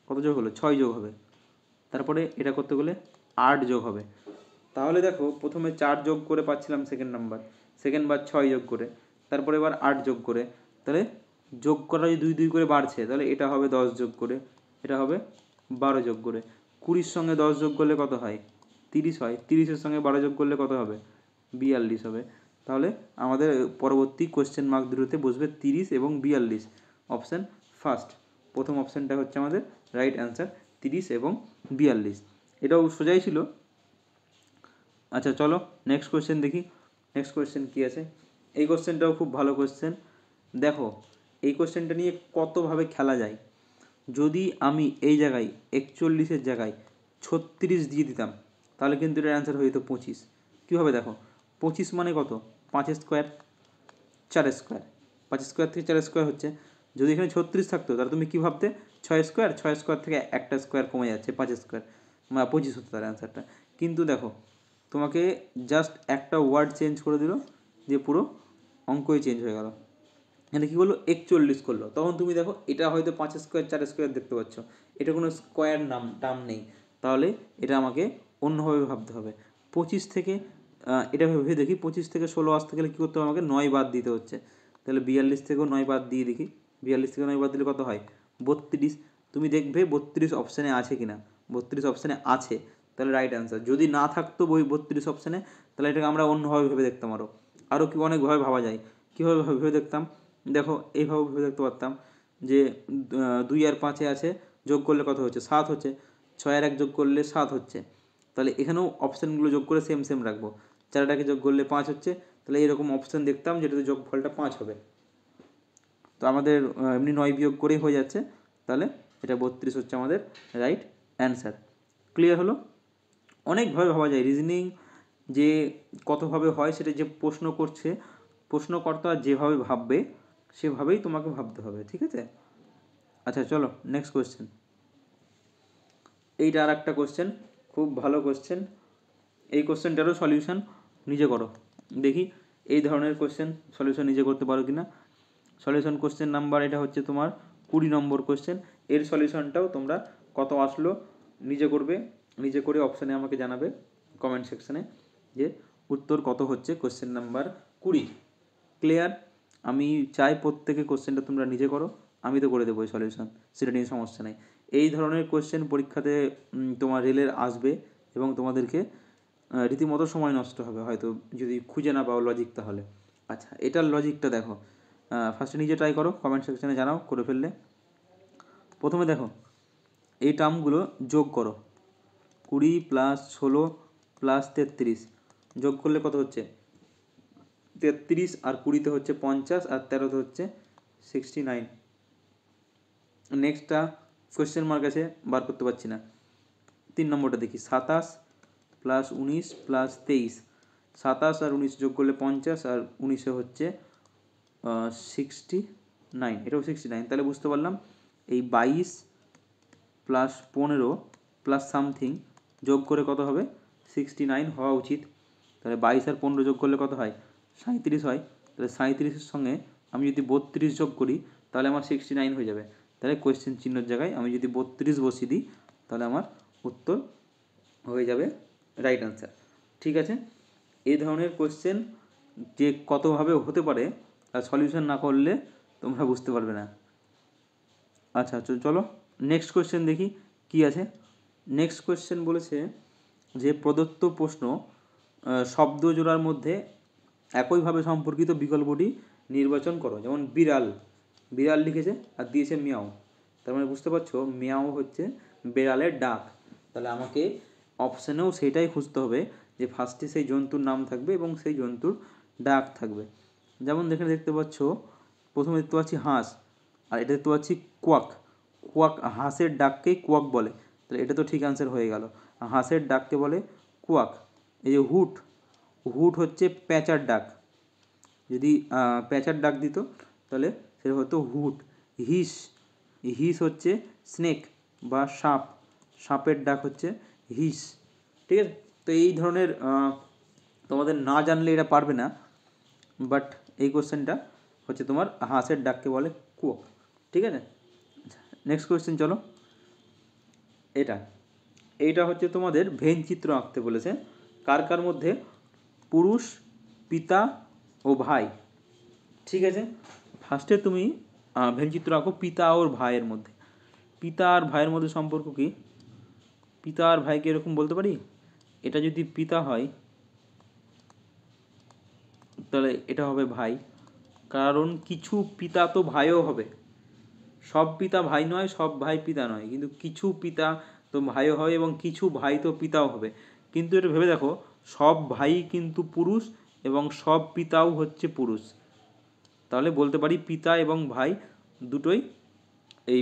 কত যোগ হলো 6 যোগ হবে, তারপরে এটা করতে গেলে 8 যোগ হবে, তাহলে দেখো প্রথমে 4 যোগ করে পাচ্ছিলাম সেকেন্ড নাম্বার, সেকেন্ড বার 6 যোগ করে, তারপরে এবার 8 যোগ করে, তাহলে যোগ করা যদি 2 2 করে বাড়ছে তাহলে এটা হবে 10 যোগ করে, এটা হবে 12 যোগ করে, 20 সঙ্গে 10 যোগ করলে কত হয়? 30 হয়। 30-এর সঙ্গে 12 যোগ করলে কত হবে? 42 হবে। তাহলে আমাদের পরবর্তী কোশ্চেন মার্ক দুটোতে বসবে 30 এবং 42। অপশান ফার্স্ট, প্রথম অপশানটা হচ্ছে আমাদের রাইট অ্যান্সার, 30 এবং 42। এটাও সোজাই ছিল। আচ্ছা চলো নেক্সট কোশ্চেন দেখি। নেক্সট কোশ্চেন কী আছে? এই কোশ্চেনটাও খুব ভালো কোশ্চেন। দেখো এই কোশ্চেনটা নিয়ে কতভাবে খেলা যায়। যদি আমি এই জায়গায় 41-এর জায়গায় 36 দিয়ে দিতাম তাহলে কিন্তু এটার অ্যান্সার হয়ে যেত 25। কীভাবে দেখো, 25 মানে কত? 5 স্কোয়ার 4 স্কোয়ার, 5 স্কোয়ার থেকে 4 স্কোয়ার হচ্ছে। যদি এখানে 36 থাকতো তাহলে তুমি কী ভাবতে? 6 স্কোয়ার, 6 স্কোয়ার থেকে একটা স্কোয়ার কমে যাচ্ছে, 5 স্কোয়ার, 25 হতো তার অ্যান্সারটা। কিন্তু দেখো তোমাকে জাস্ট একটা ওয়ার্ড চেঞ্জ করে দিল, যে পুরো অঙ্কই চেঞ্জ হয়ে গেল। এখানে কী করলো? 41 করলো। তখন তুমি দেখো এটা হয়তো 5 স্কোয়ার 4 স্কোয়ার দেখতে পাচ্ছ, এটা কোনো স্কোয়ার টার্ম নেই, তাহলে এটা আমাকে অন্যভাবে ভাবতে হবে। 25 থেকে এটা ভেবে দেখি, 25 থেকে 16 আসতে গেলে কী করতে হবে? আমাকে 9 বাদ দিতে হচ্ছে। তাহলে 42 থেকেও 9 বাদ দিয়ে দেখি, 42 থেকে 9 বাদ দিলে কত হয়? 32। তুমি দেখবে 32 অপশানে আছে কি না। 32 অপশানে আছে, তাহলে রাইট অ্যান্সার। যদি না থাকতো 32 অপশানে, তাহলে এটাকে আমরা অন্যভাবে ভেবে দেখতাম। আরও কি অনেকভাবে ভাবা যায়। কীভাবে ভেবে দেখতাম? দেখো এইভাবে ভেবে দেখতে পারতাম যে 2 আর 5-এ আছে, যোগ করলে কত হচ্ছে? 7 হচ্ছে। 6 আর 1 যোগ করলে 7 হচ্ছে। তাহলে এখানেও অপশানগুলো যোগ করে সেম সেম রাখবো। 4টাকে যোগ করলে 5 হচ্ছে। তাহলে এরকম অপশান দেখতাম যেটাতে যোগফলটা 5 হবে। তো আমাদের এমনি 9 বিয়োগ করেই হয়ে যাচ্ছে, তাহলে এটা 32 হচ্ছে আমাদের রাইট অ্যান্সার। ক্লিয়ার হলো? অনেকভাবে ভাবা যায় রিজনিং, যে কতভাবে হয় সেটা যে প্রশ্ন করছে, প্রশ্নকর্তা যেভাবে ভাববে সেভাবেই তোমাকে ভাবতে হবে, ঠিক আছে? আচ্ছা চলো নেক্সট কোয়েশ্চেন। এইটা আর একটা কোয়েশ্চেন, খুব ভালো কোয়েশ্চেন। এই কোয়েশ্চেনটারও সলিউশন নিজে করো, দেখি এই ধরনের কোয়েশ্চেন সলিউশন নিজে করতে পারো কি না। সলিউশন কোয়েশ্চেন নাম্বার এটা হচ্ছে তোমার 20 নম্বর কোয়েশ্চেন। এর সলিউশনটাও তোমরা কত আসলো নিজে করবে, নিজে করে অপশানে আমাকে জানাবে কমেন্ট সেকশানে যে উত্তর কত হচ্ছে কোয়েশ্চেন নাম্বার 20। ক্লিয়ার? আমি চাই প্রত্যেকে কোয়েশ্চেনটা তোমরা নিজে করো, আমি তো করে দেবো এই সলিউশন, সেটা নিয়ে সমস্যা নেই। এই ধরনের কোয়েশ্চেন পরীক্ষাতে তোমার রেলের আসবে এবং তোমাদেরকে রীতিমতো সময় নষ্ট হবে হয়তো যদি খুঁজে না পাও লজিক তাহলে। আচ্ছা এটার লজিকটা দেখো, ফার্স্টে নিজে ট্রাই করো, কমেন্ট সেকশানে জানাও করে ফেললে। প্রথমে দেখো এই টার্মগুলো যোগ করো, 20 + 16 + 33 যোগ করলে কত হচ্ছে? 33 আর 20-তে হচ্ছে 50 আর 13-তে হচ্ছে 69। নেক্সটটা কোয়েশ্চেন মার্ক আছে, বার করতে পারছি না। 3 নম্বরটা দেখি, 27 + 19 + 23। 27 আর 19 যোগ করলে 50 আর 19-এ হচ্ছে 69, এটাও 69। তাহলে বুঝতে পারলাম এই 22 + 15 + সামথিং যোগ করে কত হবে? 69 হওয়া উচিত। তাহলে 22 আর 15 যোগ করলে কত হয়? 37 হয়। তাহলে 37-এর সঙ্গে আমি যদি 32 যোগ করি তাহলে আমার 69 হয়ে যাবে। তাহলে কোয়েশ্চেন চিহ্নের জায়গায় আমি যদি 32 বসিয়ে দিই তাহলে আমার উত্তর হয়ে যাবে রাইট অ্যান্সার। ঠিক আছে? এই ধরনের কোয়েশ্চেন যে কতভাবে হতে পারে আর সলিউশন না করলে তোমরা বুঝতে পারবে না। আচ্ছা চলো নেক্সট কোয়েশ্চেন দেখি কি আছে। নেক্সট কোয়েশ্চেন বলেছে যে প্রদত্ত প্রশ্ন শব্দ জোড়ার মধ্যে একইভাবে সম্পর্কিত বিকল্পটি নির্বাচন করো। যেমন বিড়াল, বিড়াল লিখেছে আর দিয়েছে মিয়াও, তার মানে বুঝতে পারছো মিয়াও হচ্ছে বিড়ালের ডাক। তাহলে আমাকে অপশানেও সেটাই খুঁজতে হবে যে ফার্স্টে সেই জন্তুর নাম থাকবে এবং সেই জন্তুর ডাক থাকবে। যেমন দেখতে পাচ্ছ প্রথমে দেখতে পাচ্ছি হাঁস, আর এটা দেখতে পাচ্ছি কোয়াক। কোয়াক, হাঁসের ডাককেই কোয়াক বলে, তাহলে এটা তো ঠিক অ্যান্সার হয়ে গেল। হাঁসের ডাককে বলে কোয়াক। এই যে হুট, হুট হচ্ছে প্যাঁচার ডাক। যদি প্যাঁচার ডাক দিত তাহলে সেটা হতো হুট। হিস, হিস হচ্ছে স্নেক বা সাপ, সাপের ডাক হচ্ছে হিস। ঠিক আছে? তো এই ধরনের তোমাদের না জানলে এটা পারবে না, বাট এই কোশ্চেনটা হচ্ছে তোমার হাঁসের ডাককে বলে কোয়াক। ঠিক আছে? আচ্ছা নেক্সট কোয়েশ্চেন চলো। এইটা হচ্ছে তোমাদের ভেন চিত্র আঁকতে বলেছে। কার কার মধ্যে? পুরুষ, পিতা ও ভাই। ঠিক আছে, ফার্স্টে তুমি ভেন চিত্র আঁকো পিতা ওর ভাইয়ের মধ্যে। পিতা আর ভাইয়ের মধ্যে সম্পর্ক কি? পিতা আর ভাইকে এরকম বলতে পারি? এটা যদি পিতা হয় তাহলে এটা হবে ভাই, কারণ কিছু পিতা তো ভাইও হবে। সব পিতা ভাই নয়, সব ভাই পিতা নয়, কিন্তু কিছু পিতা তো ভাইও হয় এবং কিছু ভাই তো পিতাও হবে। কিন্তু এটা ভেবে দেখো, সব ভাই কিন্তু পুরুষ এবং সব পিতাও হচ্ছে পুরুষ। তাহলে বলতে পারি পিতা এবং ভাই দুটোই এই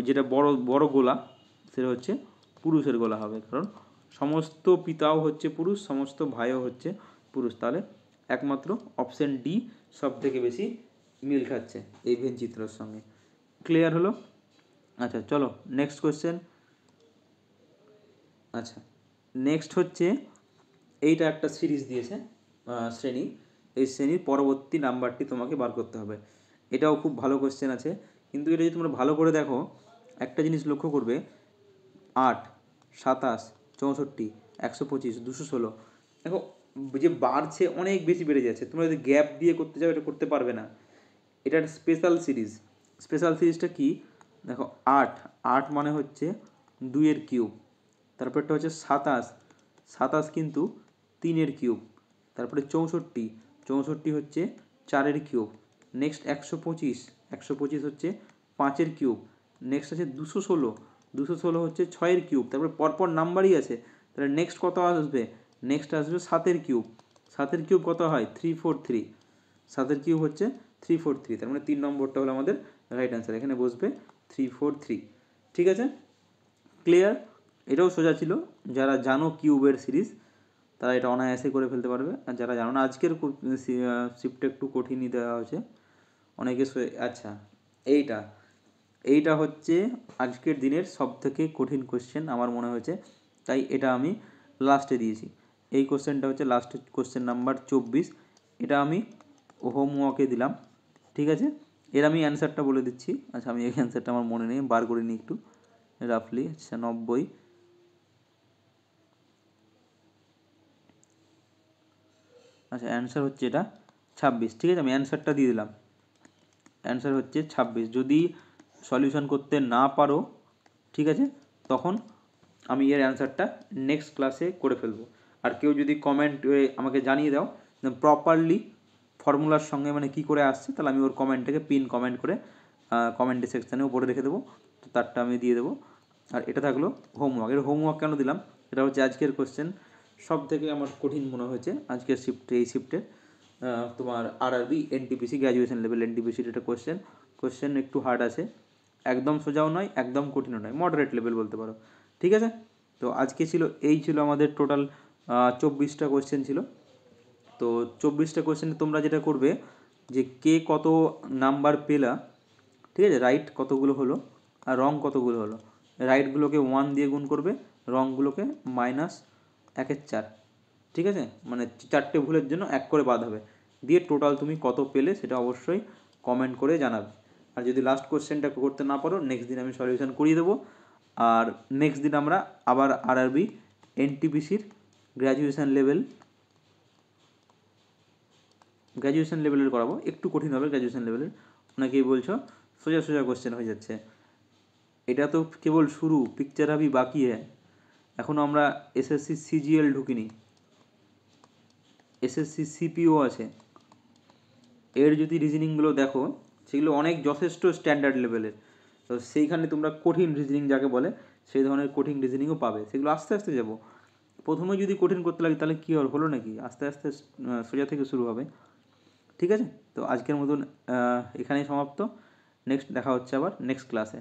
যেটা বড় বড় গোলা সেটা হচ্ছে পুরুষের গোলা হবে, কারণ সমস্ত পিতাও হচ্ছে পুরুষ, সমস্ত ভাইও হচ্ছে পুরুষ। তাহলে একমাত্র অপশান ডি সব থেকে বেশি মিল খাচ্ছে এই ভেন চিত্রের সঙ্গে। ক্লিয়ার হলো? আচ্ছা চলো নেক্সট কোয়েশ্চেন। আচ্ছা নেক্সট হচ্ছে, এইটা একটা সিরিজ দিয়েছে শ্রেণী, এই শ্রেণীর পরবর্তী নাম্বারটি তোমাকে বার করতে হবে। এটাও খুব ভালো কোয়েশ্চেন আছে, কিন্তু এটা যদি তোমরা ভালো করে দেখো একটা জিনিস লক্ষ্য করবে, 8, 27, 64, 125, 216, দেখো যে বাড়ছে অনেক বেশি বেড়ে যাচ্ছে। তোমরা যদি গ্যাপ দিয়ে করতে চাও এটা করতে পারবে না। এটা একটা স্পেশাল সিরিজ। স্পেশাল সিরিজটা কি দেখো, 8, 8 মানে হচ্ছে 2 এর কিউব। তারপরটা হচ্ছে 27, 27 কিন্তু 3 এর কিউব। তারপরে 64, 64 হচ্ছে 4 এর কিউব। নেক্সট 125, 125 হচ্ছে 5 এর কিউব। নেক্সট আছে 216, 216 হচ্ছে 6 এর কিউব। তারপরে পরপর নাম্বারই আছে, তাহলে নেক্সট কত আসবে? নেক্সট আসবে 7 এর কিউব। 7 এর কিউব কত হয়? 343। 7 এর কিউব হচ্ছে 343, তার মানে 3 নম্বরটা হলো আমাদের রাইট অ্যান্সার। এখানে বসবে 343। ঠিক আছে, ক্লিয়ার? এটাও সোজা ছিল, যারা জানো কিউবের সিরিজ তারা এটা অনায়াসে করে ফেলতে পারবে। আর যারা জানো না, আজকের শিফটটা একটু কঠিনই দেওয়া হয়েছে অনেকে। আচ্ছা এইটা এইটা হচ্ছে আজকের দিনের সবথেকে কঠিন কোশ্চেন আমার মনে হয়েছে, তাই এটা আমি লাস্টে দিয়েছি। এই কোশ্চেনটা হচ্ছে লাস্ট কোশ্চেন নাম্বার 24। এটা আমি হোমওয়ার্কে দিলাম, ঠিক আছে? এর আমি অ্যান্সারটা বলে দিচ্ছি। আচ্ছা আমি এই অ্যান্সারটা আমার মনে নেই, বার করে নিই একটু রাফলি। আচ্ছা 90, আচ্ছা অ্যান্সার হচ্ছে এটা 26। ঠিক আছে, আমি অ্যান্সারটা দিয়ে দিলাম। অ্যান্সার হচ্ছে 26। যদি সলিউশন করতে না পারো, ঠিক আছে, তখন আমি এর অ্যান্সারটা নেক্সট ক্লাসে করে ফেলবো। আর কেউ যদি কমেন্ট আমাকে জানিয়ে দাও প্রপারলি ফর্মুলার সঙ্গে মানে কী করে আসছে, তাহলে আমি ওর কমেন্টটাকে পিন কমেন্ট করে কমেন্ট সেকশানে উপরে রেখে দেবো, তো তারটা আমি দিয়ে দেবো। আর এটা থাকলো হোমওয়ার্ক। এর হোমওয়ার্ক কেন দিলাম, এটা হচ্ছে আজকের কোশ্চেন সব থেকে আমার কঠিন মনে হয়েছে আজকের শিফটে। এই শিফটে তোমার আরআরবি এনটিপিসি গ্র্যাজুয়েশন লেভেল এনটিপিসির একটা কোশ্চেন একটু হার্ড আছে, একদম সোজাও নয় একদম কঠিনও নয়, মডারেট লেভেল বলতে পারো। ঠিক আছে, তো আজকে ছিল আমাদের টোটাল 24টা কোশ্চেন ছিল। তো 24টা কোশ্চেনে তোমরা যেটা করবে যে কে কত নাম্বার পেলা, ঠিক আছে, রাইট কতগুলো হলো আর রং কতগুলো হলো। রাইটগুলোকে 1 দিয়ে গুণ করবে, রংগুলোকে -1/4। ঠিক আছে, মানে 4টে ভুলের জন্য 1 করে বাদ হবে, দিয়ে টোটাল তুমি কত পেলে সেটা অবশ্যই কমেন্ট করে জানাবে। আর যদি লাস্ট কোশ্চেনটা করতে না পারো, নেক্সট দিন আমি সলিউশন করিয়ে দেবো। আর নেক্সট দিন আমরা আবার আরআরবি এনটিপিসির গ্র্যাজুয়েশন লেভেলের করাবো। একটু কঠিন হবে গ্র্যাজুয়েশন লেভেলের, অনেকেই বলছো সোজা সোজা কোশ্চেন হয়ে যাচ্ছে। এটা তো কেবল শুরু, পিকচার আভি বাকি হ্যাঁ। এখনও আমরা এসএসসি সিজিএল ঢুকিনি, এসএসসি সিপিও আছে। এর যদি রিজনিংগুলো দেখো সেগুলো অনেক যথেষ্ট স্ট্যান্ডার্ড লেভেলের, তো সেইখানে তোমরা কঠিন রিজনিং যাকে বলে সেই ধরনের কঠিন রিজনিংও পাবে। সেগুলো আস্তে আস্তে যাবো, প্রথমে যদি কঠিন করতে লাগে তাহলে কী হলো নাকি, আস্তে আস্তে সোজা থেকে শুরু হবে। ঠিক আছে, তো আজকের মতন এখানেই সমাপ্ত। নেক্সট দেখা হচ্ছে আবার নেক্সট ক্লাসে।